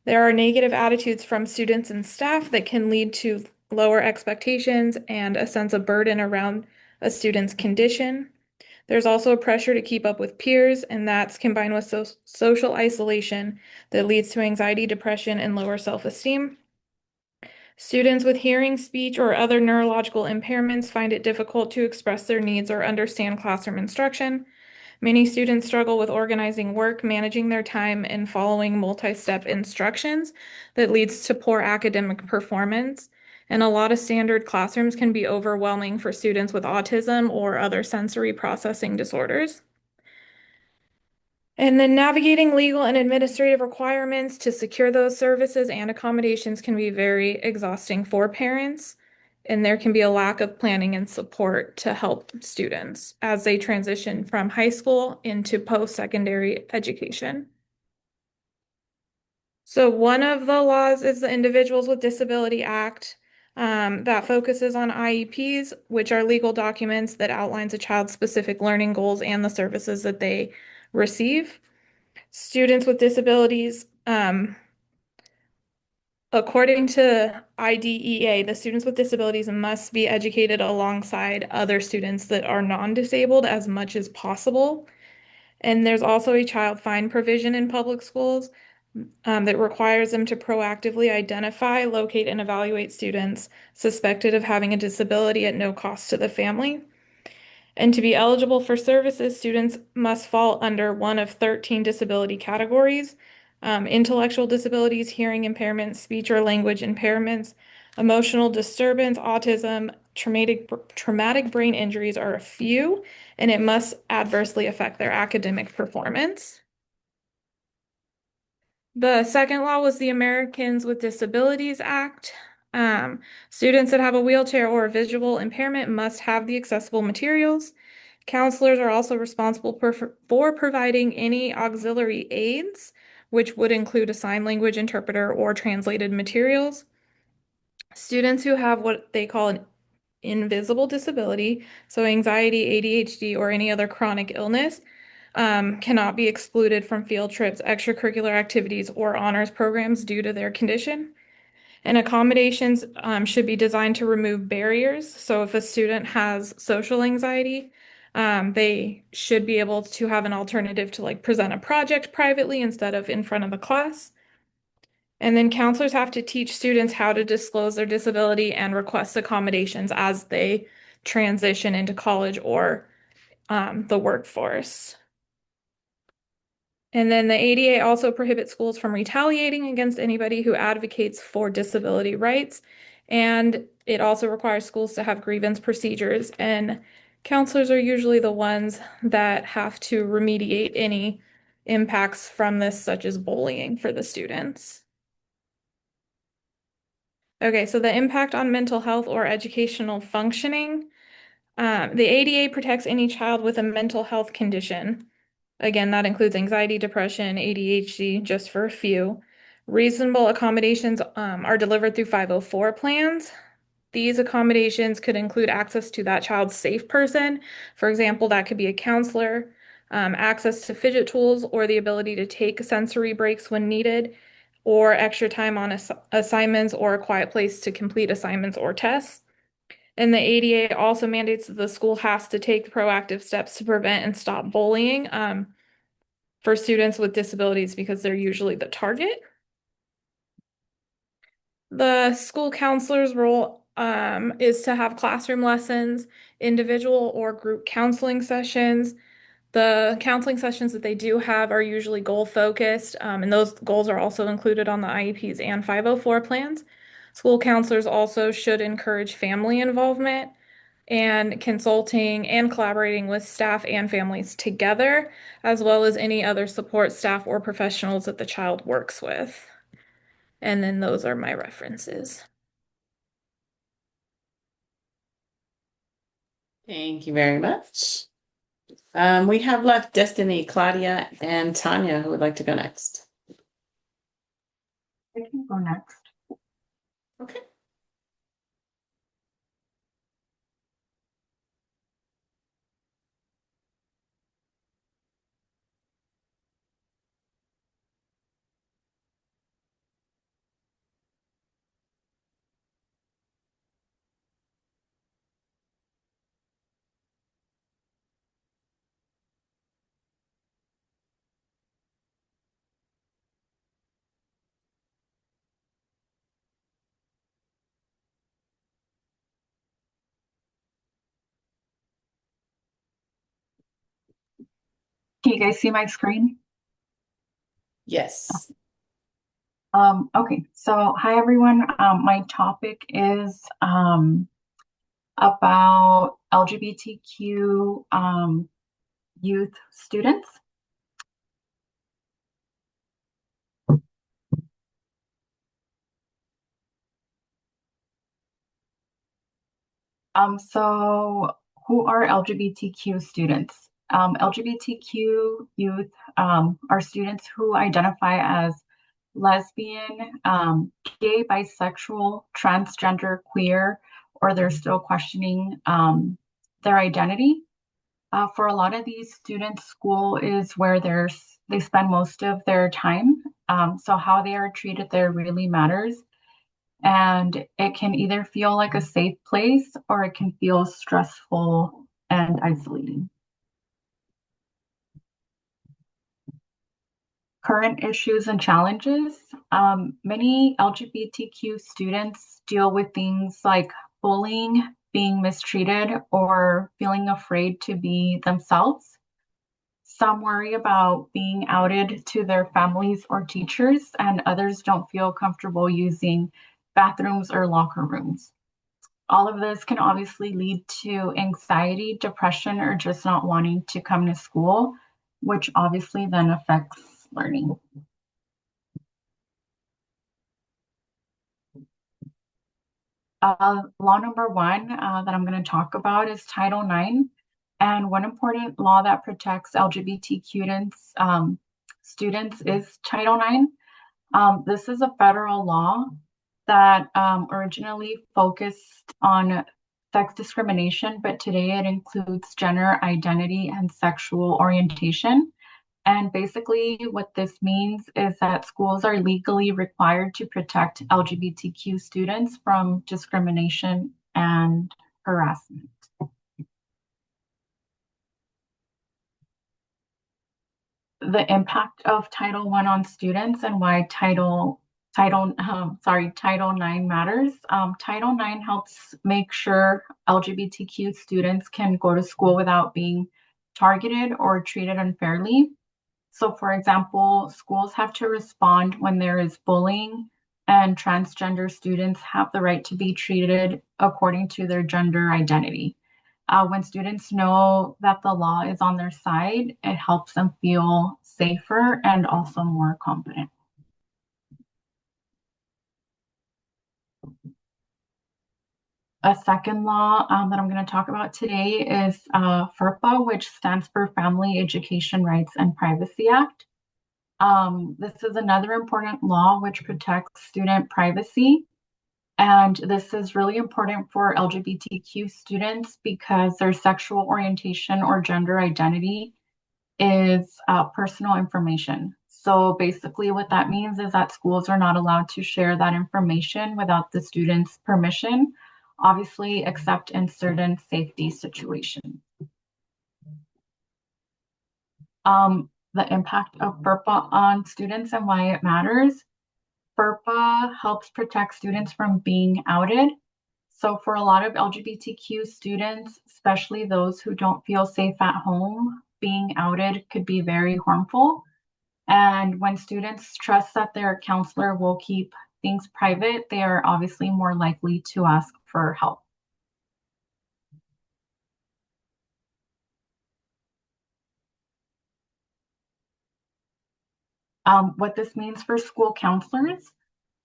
There are negative attitudes from students and staff that can lead to lower expectations and a sense of burden around a student's condition. There's also a pressure to keep up with peers, and that's combined with social isolation that leads to anxiety, depression, and lower self-esteem. Students with hearing, speech, or other neurological impairments find it difficult to express their needs or understand classroom instruction. Many students struggle with organizing work, managing their time, and following multi-step instructions that leads to poor academic performance. And a lot of standard classrooms can be overwhelming for students with autism or other sensory processing disorders. And then navigating legal and administrative requirements to secure those services and accommodations can be very exhausting for parents. And there can be a lack of planning and support to help students as they transition from high school into post-secondary education. So one of the laws is the Individuals with Disability Act that focuses on IEPs, which are legal documents that outlines a child's specific learning goals and the services that they receive. Students with disabilities, according to IDEA, the students with disabilities must be educated alongside other students that are non-disabled as much as possible. And there's also a child fine provision in public schools that requires them to proactively identify, locate, and evaluate students suspected of having a disability at no cost to the family. And to be eligible for services, students must fall under one of 13 disability categories: intellectual disabilities, hearing impairments, speech or language impairments, emotional disturbance, autism, traumatic brain injuries are a few, and it must adversely affect their academic performance. The second law was the Americans with Disabilities Act. Students that have a wheelchair or a visual impairment must have the accessible materials. Counselors are also responsible for providing any auxiliary aids, which would include a sign language interpreter or translated materials. Students who have what they call an invisible disability, so anxiety, ADHD, or any other chronic illness, cannot be excluded from field trips, extracurricular activities, or honors programs due to their condition. And accommodations should be designed to remove barriers. So if a student has social anxiety, they should be able to have an alternative to like present a project privately instead of in front of the class. And then counselors have to teach students how to disclose their disability and request accommodations as they transition into college or the workforce. And then the ADA also prohibits schools from retaliating against anybody who advocates for disability rights. And it also requires schools to have grievance procedures. And counselors are usually the ones that have to remediate any impacts from this, such as bullying for the students. Okay, so the impact on mental health or educational functioning. The ADA protects any child with a mental health condition. Again, that includes anxiety, depression, ADHD, just for a few. Reasonable accommodations are delivered through 504 plans. These accommodations could include access to that child's safe person. For example, that could be a counselor, access to fidget tools, or the ability to take sensory breaks when needed, or extra time on assignments, or a quiet place to complete assignments or tests. And the ADA also mandates that the school has to take proactive steps to prevent and stop bullying for students with disabilities because they're usually the target. The school counselor's role is to have classroom lessons, individual or group counseling sessions, The counseling sessions that they do have are usually goal focused, and those goals are also included on the IEPs and 504 plans. School counselors also should encourage family involvement and consulting and collaborating with staff and families together, as well as any other support staff or professionals that the child works with. And then those are my references. Thank you very much. We have left Destiny, Claudia, and Tanya who would like to go next. I can go next. Okay. Can you guys see my screen? Yes. Okay, so hi everyone. My topic is about LGBTQ youth students. So who are LGBTQ students? LGBTQ youth are students who identify as lesbian, gay, bisexual, transgender, queer, or they're still questioning their identity. For a lot of these students, school is where they spend most of their time. So how they are treated there really matters. And it can either feel like a safe place or it can feel stressful and isolating. Current issues and challenges. Many LGBTQ students deal with things like bullying, being mistreated, or feeling afraid to be themselves. Some worry about being outed to their families or teachers, and others don't feel comfortable using bathrooms or locker rooms. All of this can obviously lead to anxiety, depression, or just not wanting to come to school, which obviously then affects learning. Law number one that I'm going to talk about is Title IX. And one important law that protects LGBTQ students is Title IX. This is a federal law that originally focused on sex discrimination, but today it includes gender identity and sexual orientation. And basically, what this means is that schools are legally required to protect LGBTQ students from discrimination and harassment. The impact of Title I on students and why Title IX matters. Title IX helps make sure LGBTQ students can go to school without being targeted or treated unfairly. So, for example, schools have to respond when there is bullying, and transgender students have the right to be treated according to their gender identity. When students know that the law is on their side, it helps them feel safer and also more confident. A second law that I'm going to talk about today is FERPA, which stands for Family Education Rights and Privacy Act. This is another important law which protects student privacy. And this is really important for LGBTQ students because their sexual orientation or gender identity is personal information. So basically what that means is that schools are not allowed to share that information without the student's permission, obviously except in certain safety situations. The impact of FERPA on students and why it matters. FERPA helps protect students from being outed. So for a lot of LGBTQ students, especially those who don't feel safe at home, being outed could be very harmful. And when students trust that their counselor will keep things private, they are obviously more likely to ask for help. What this means for school counselors.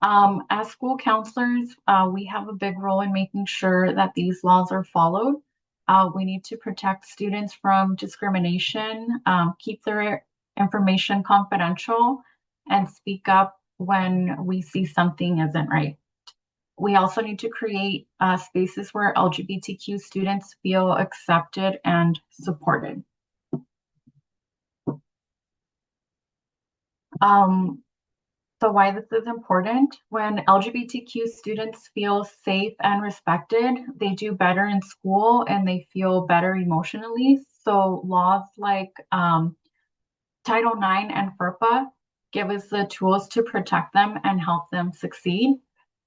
As school counselors, we have a big role in making sure that these laws are followed. We need to protect students from discrimination, keep their information confidential, and speak up when we see something isn't right. We also need to create spaces where LGBTQ students feel accepted and supported. So why this is important: when LGBTQ students feel safe and respected, they do better in school and they feel better emotionally. So laws like Title IX and FERPA give us the tools to protect them and help them succeed.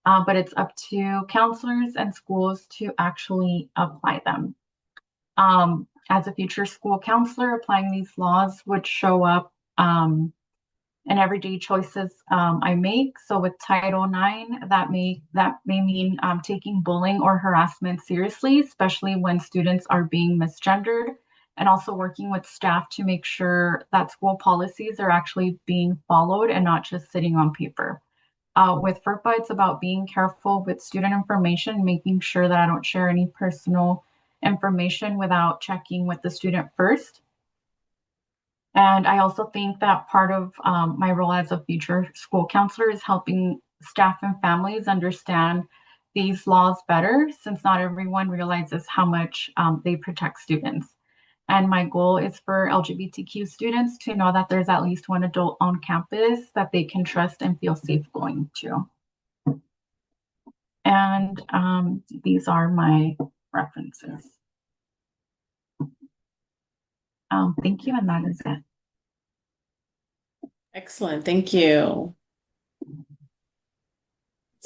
But it's up to counselors and schools to actually apply them. As a future school counselor, applying these laws would show up and everyday choices I make. So with Title IX, that may mean taking bullying or harassment seriously, especially when students are being misgendered, and also working with staff to make sure that school policies are actually being followed and not just sitting on paper. With FERPA, it's about being careful with student information, making sure that I don't share any personal information without checking with the student first. And I also think that part of my role as a future school counselor is helping staff and families understand these laws better, since not everyone realizes how much they protect students. And my goal is for LGBTQ students to know that there's at least one adult on campus that they can trust and feel safe going to. And these are my references. Thank you, and that is it. Excellent. Thank you.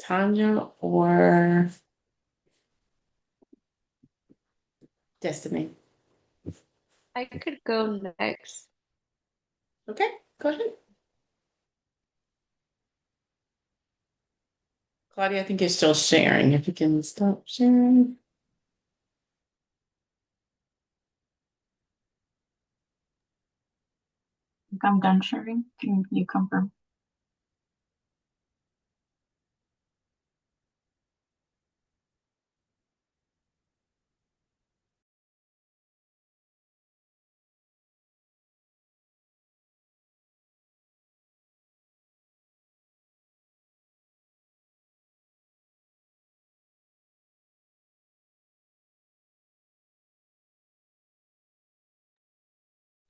Tanya or Destiny? I could go next. Okay, go ahead. Claudia, I think you're still sharing. If you can stop sharing. I'm done sharing. Can you confirm?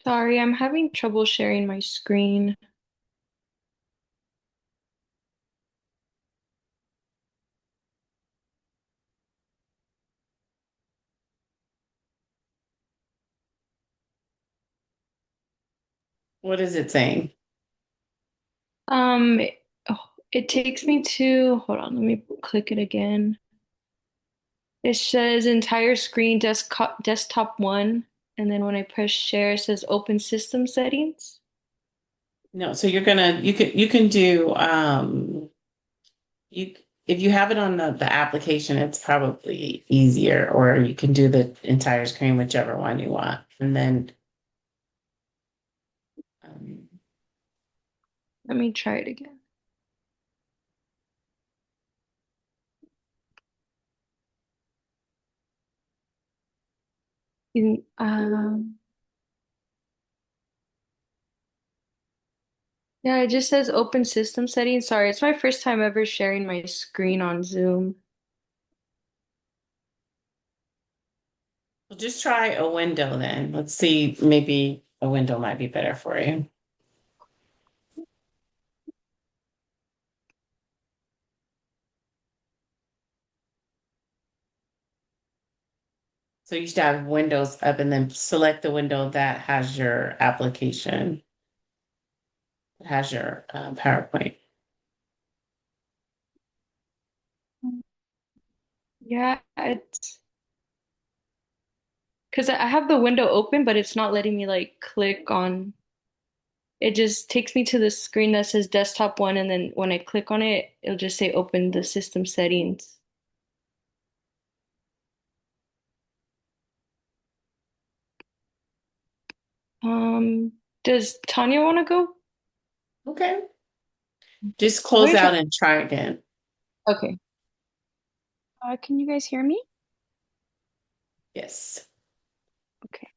Sorry, I'm having trouble sharing my screen. What is it saying? Um, it takes me to, hold on, let me click it again. It says entire screen desktop one, and then when I press share, it says open system settings. No, so you can do you if you have it on the application, it's probably easier, or you can do the entire screen, whichever one you want. And then Let me try it again. In, yeah, it just says open system settings. Sorry, it's my first time ever sharing my screen on Zoom. well, just try a window then. Let's see, maybe a window might be better for you. So you should have windows up and then select the window that has your application, has your PowerPoint. Yeah, it's because I have the window open, but it's not letting me like click on. It just takes me to the screen that says desktop one, and then when I click on it, it'll just say open the system settings. Does Tanya want to go? Okay. Just close Wait, out and try again. okay. Can you guys hear me? Yes. Okay.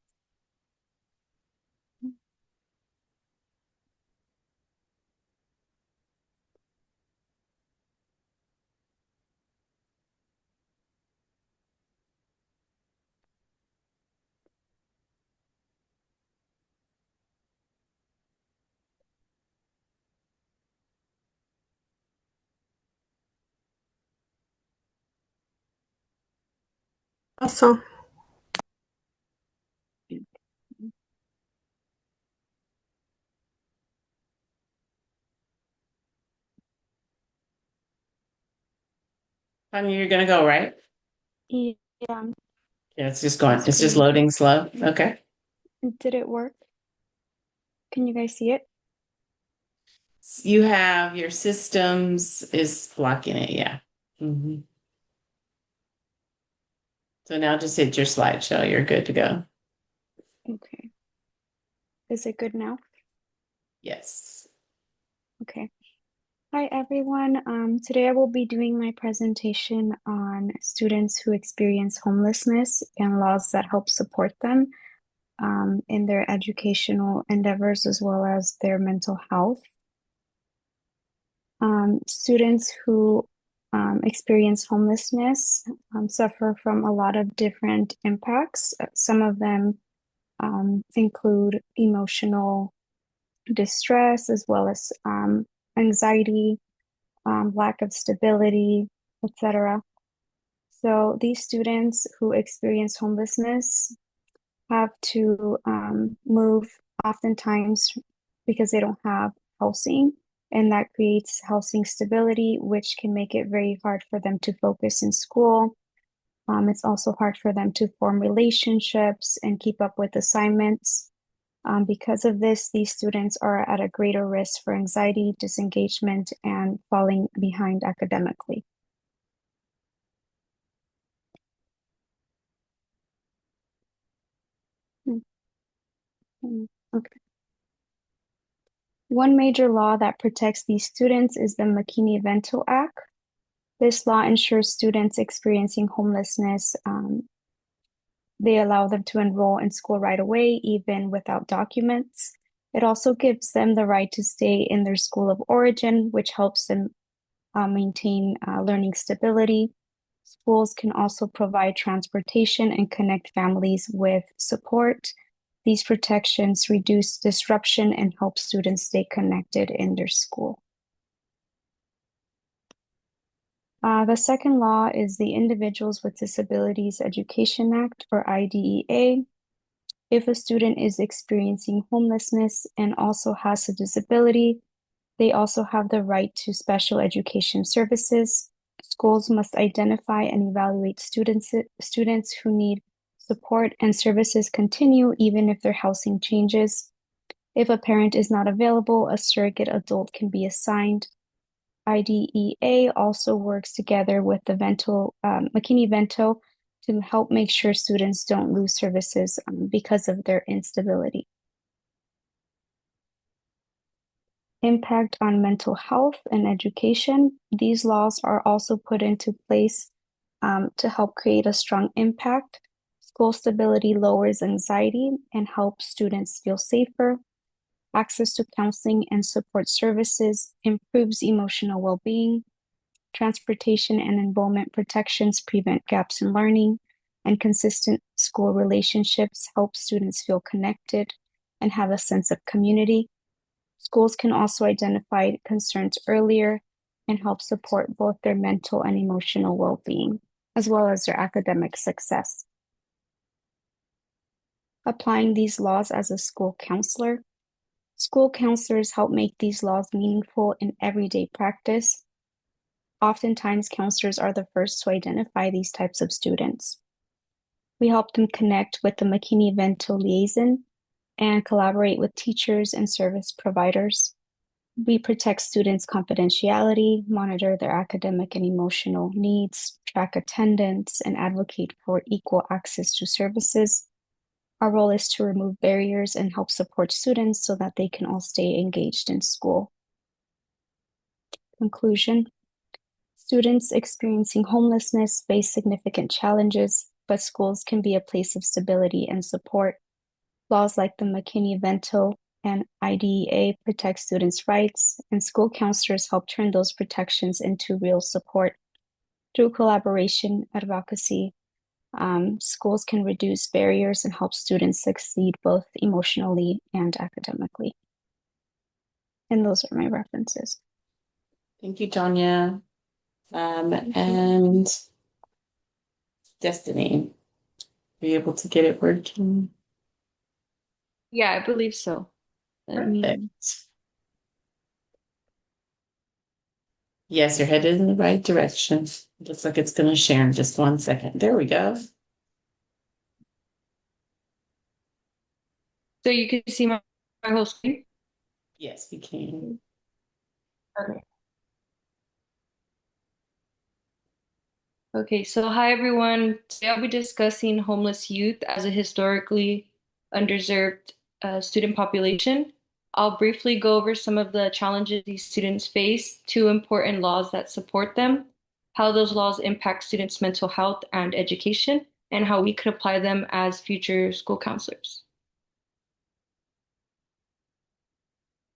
Awesome. Tanya, you're gonna go, right? Yeah. Yeah, it's just going, My it's just screen. loading slow. Okay. Did it work? Can you guys see it? You have your systems is blocking it, yeah. Mhm. So now just hit your slideshow. You're good to go. Okay. Is it good now? Yes. Okay. Hi, everyone. Today I will be doing my presentation on students who experience homelessness and laws that help support them in their educational endeavors as well as their mental health. Students who experience homelessness suffer from a lot of different impacts. Some of them include emotional distress as well as anxiety, lack of stability, etc. So these students who experience homelessness have to move oftentimes because they don't have housing, and that creates housing stability, which can make it very hard for them to focus in school. It's also hard for them to form relationships and keep up with assignments. Because of this, these students are at a greater risk for anxiety, disengagement, and falling behind academically. Okay. One major law that protects these students is the McKinney-Vento Act. This law ensures students experiencing homelessness, they allow them to enroll in school right away, even without documents. It also gives them the right to stay in their school of origin, which helps them maintain learning stability. Schools can also provide transportation and connect families with support. These protections reduce disruption and help students stay connected in their school. The second law is the Individuals with Disabilities Education Act, or IDEA. If a student is experiencing homelessness and also has a disability, they also have the right to special education services. Schools must identify and evaluate students who need support, and services continue even if their housing changes. If a parent is not available, a surrogate adult can be assigned. IDEA also works together with the McKinney-Vento to help make sure students don't lose services because of their instability. Impact on mental health and education. These laws are also put into place to help create a strong impact. School stability lowers anxiety and helps students feel safer. Access to counseling and support services improves emotional well-being. Transportation and enrollment protections prevent gaps in learning, and consistent school relationships help students feel connected and have a sense of community. Schools can also identify concerns earlier and help support both their mental and emotional well-being, as well as their academic success. Applying these laws as a school counselor. School counselors help make these laws meaningful in everyday practice. Oftentimes, counselors are the first to identify these types of students. We help them connect with the McKinney-Vento liaison and collaborate with teachers and service providers. We protect students' confidentiality, monitor their academic and emotional needs, track attendance, and advocate for equal access to services. Our role is to remove barriers and help support students so that they can all stay engaged in school. Conclusion. Students experiencing homelessness face significant challenges, but schools can be a place of stability and support. Laws like the McKinney-Vento and IDEA protect students' rights, and school counselors help turn those protections into real support. Through collaboration, advocacy, schools can reduce barriers and help students succeed both emotionally and academically. And those are my references. Thank you, Tanya. And Destiny, be able to get it working? Yeah, I believe so. Perfect. Yes, you're headed in the right direction. Looks like it's going to share in just 1 second. There we go. So you can see my whole screen? Yes, we can. Okay. Okay, so hi everyone. Today I'll be discussing homeless youth as a historically underserved student population. I'll briefly go over some of the challenges these students face, two important laws that support them, how those laws impact students' mental health and education, and how we could apply them as future school counselors.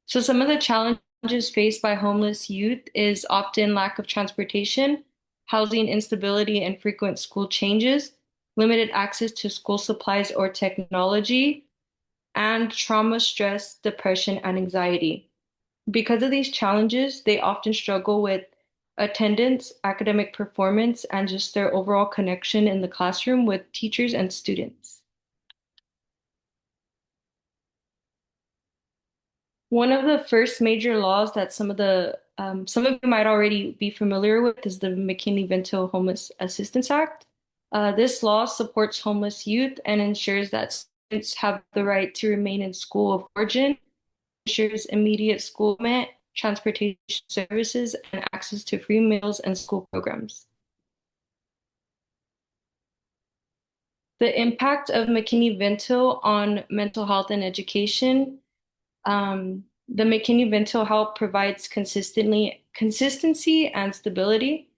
So some of the challenges faced by homeless youth is often lack of transportation, housing instability and frequent school changes, limited access to school supplies or technology, and trauma, stress, depression, and anxiety. Because of these challenges, they often struggle with attendance, academic performance, and just their overall connection in the classroom with teachers and students. One of the first major laws that some of you might already be familiar with is the McKinney-Vento Homeless Assistance Act. This law supports homeless youth and ensures that students have the right to remain in school of origin, ensures immediate school met, transportation services, and access to free meals and school programs. The impact of McKinney-Vento on mental health and education. The McKinney-Vento help provides consistency and stability.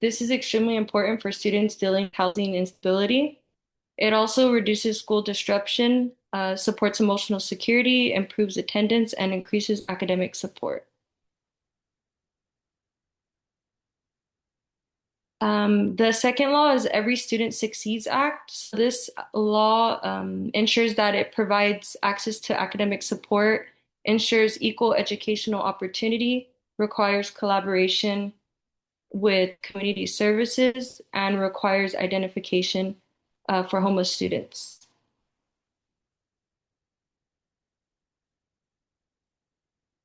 This is extremely important for students dealing with housing instability. It also reduces school disruption, supports emotional security, improves attendance, and increases academic support. The second law is Every Student Succeeds Act. So this law ensures that it provides access to academic support, ensures equal educational opportunity, requires collaboration with community services, and requires identification for homeless students.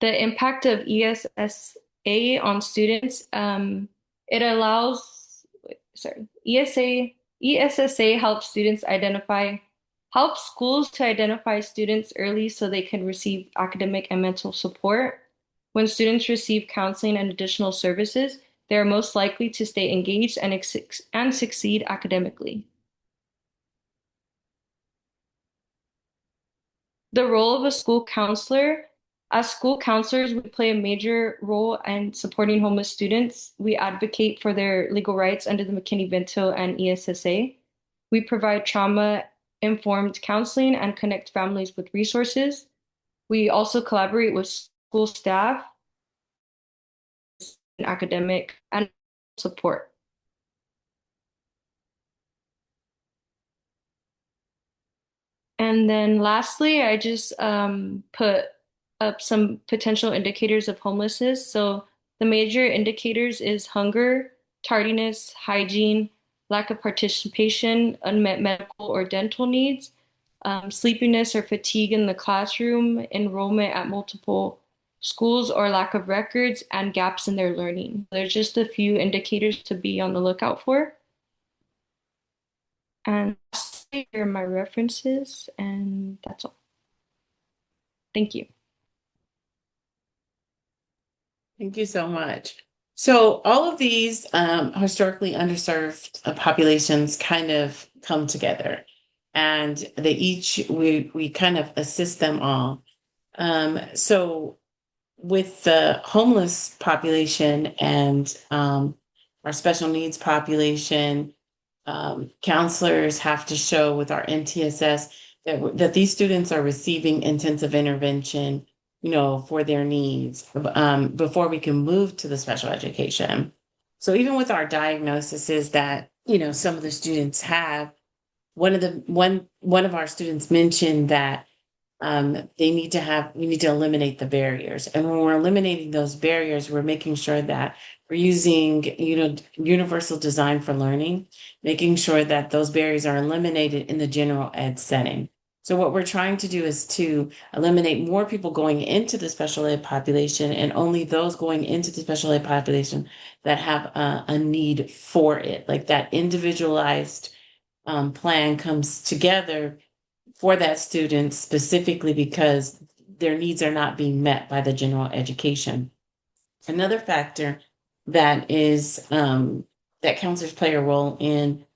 The impact of ESSA on students, it allows, ESSA helps schools to identify students early so they can receive academic and mental support. When students receive counseling and additional services, they are most likely to stay engaged and succeed academically. The role of a school counselor. As school counselors, we play a major role in supporting homeless students. We advocate for their legal rights under the McKinney-Vento and ESSA. We provide trauma-informed counseling and connect families with resources. We also collaborate with school staff, and academic and support. And then lastly, I just put up some potential indicators of homelessness. So the major indicators is hunger, tardiness, hygiene, lack of participation, unmet medical or dental needs, sleepiness or fatigue in the classroom, enrollment at multiple schools or lack of records, and gaps in their learning. There's just a few indicators to be on the lookout for. And Here are my references, and that's all. Thank you. Thank you so much. So all of these historically underserved populations kind of come together, and we kind of assist them all. So with the homeless population and our special needs population, counselors have to show with our NTSS that these students are receiving intensive intervention, for their needs before we can move to the special education. So even with our diagnoses that, some of the students have, one of our students mentioned that we need to eliminate the barriers. And when we're eliminating those barriers, we're making sure that we're using, universal design for learning, making sure that those barriers are eliminated in the general ed setting. So what we're trying to do is to eliminate more people going into the special ed population and only those going into the special ed population that have a need for it, like that individualized plan comes together for that student specifically because their needs are not being met by the general education. Another factor that is that counselors play a role in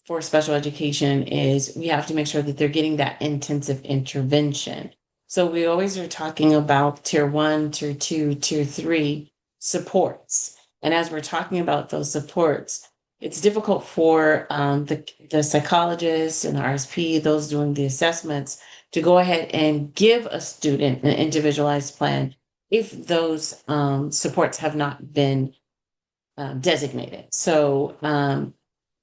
for special education is we have to make sure that they're getting that intensive intervention. So we always are talking about tier 1, tier 2, tier 3 supports. And as we're talking about those supports, it's difficult for the psychologists and the RSP, those doing the assessments, to go ahead and give a student an individualized plan if those supports have not been designated. So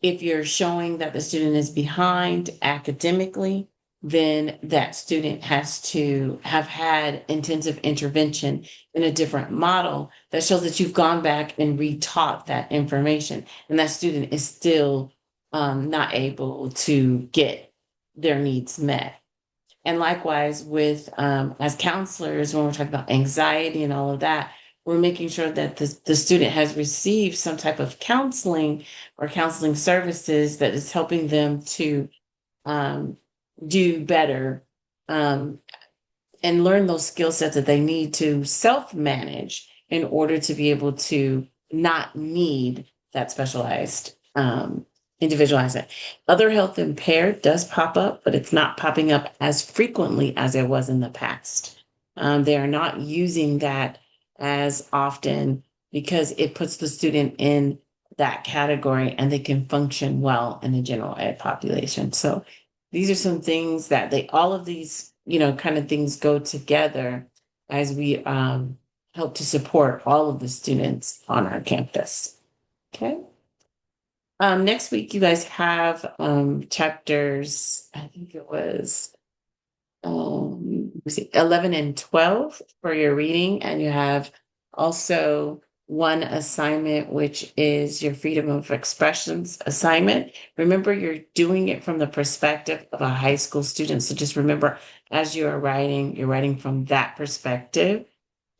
if you're showing that the student is behind academically, then that student has to have had intensive intervention in a different model that shows that you've gone back and retaught that information, and that student is still not able to get their needs met. And likewise with as counselors, when we're talking about anxiety and all of that, we're making sure that the student has received some type of counseling or counseling services that is helping them to um, do better um, and learn those skill sets that they need to self-manage in order to be able to not need that specialized individualized. Other health impaired does pop up, but it's not popping up as frequently as it was in the past. They are not using that as often because it puts the student in that category and they can function well in the general ed population. So these are some things that all of these, kind of things go together as we help to support all of the students on our campus. Okay. Next week, you guys have chapters, I think it was 11 and 12 for your reading, and you have also one assignment, which is your freedom of expressions assignment. Remember, you're doing it from the perspective of a high school student. So just remember, as you're writing from that perspective.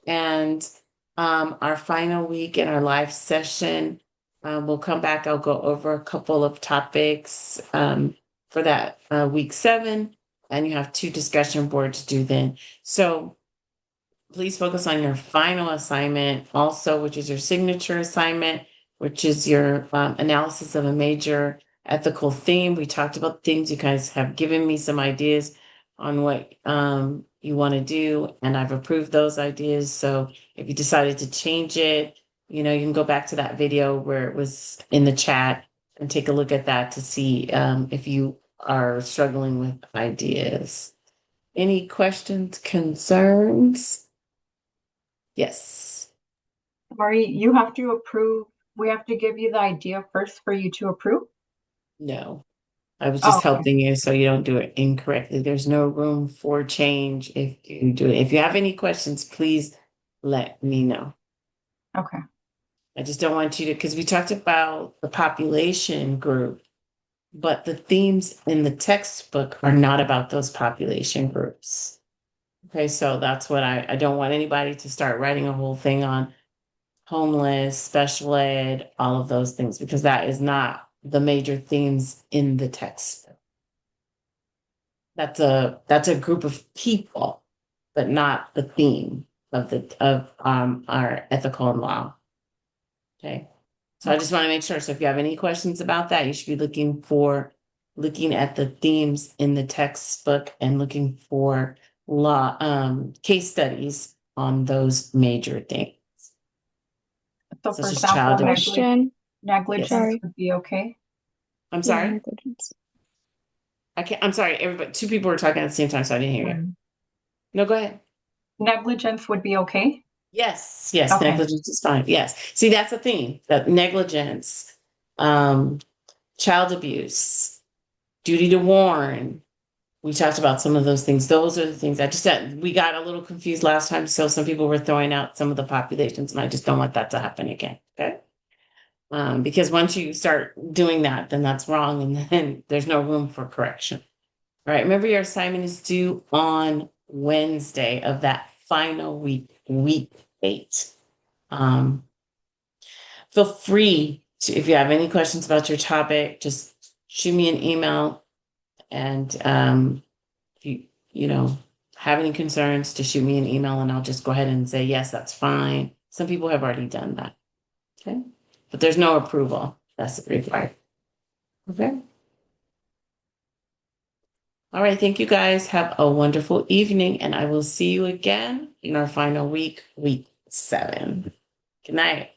And our final week in our live session, we'll come back. I'll go over a couple of topics for that week 7, and you have 2 discussion boards due then. So please focus on your final assignment also, which is your signature assignment, which is your analysis of a major ethical theme. We talked about things. You guys have given me some ideas on what you want to do, and I've approved those ideas. So if you decided to change it, you can go back to that video where it was in the chat and take a look at that to see if you are struggling with ideas. Any questions, concerns? Yes. Mari, you have to approve. We have to give you the idea first for you to approve? No. I was just okay. helping you so you don't do it incorrectly. There's no room for change if you do it. If you have any questions, please let me know. Okay. I just don't want you to, because we talked about the population group, but the themes in the textbook are not about those population groups. Okay, so that's what I don't want anybody to start writing a whole thing on homeless, special ed, all of those things, because that is not the major themes in the text. That's a group of people, but not the theme of our ethical and law. Okay. So I just want to make sure. So if you have any questions about that, you should be looking at the themes in the textbook and looking for law case studies on those major things. So Such for as example, child abuse. Question. negligence Sorry. would be okay. I'm Yeah, sorry. negligence. I'm sorry. Everybody, two people were talking at the same time, so I didn't hear you. No, go ahead. Negligence would be okay. Yes, Okay. negligence is fine. Yes. See, that's the thing. That negligence, child abuse, duty to warn. We talked about some of those things. Those are the things we got a little confused last time. So some people were throwing out some of the populations, and I just don't want that to happen again. Okay. Because once you start doing that, then that's wrong, and then there's no room for correction. All right. Remember, your assignment is due on Wednesday of that final week 8. Feel free to, if you have any questions about your topic, just shoot me an email. And if you know, have any concerns, to shoot me an email and I'll just go ahead and say, yes, that's fine. Some people have already done that. Okay. But there's no approval that's required. Okay. All right. Thank you guys. Have a wonderful evening, and I will see you again in our final week 7. Good night.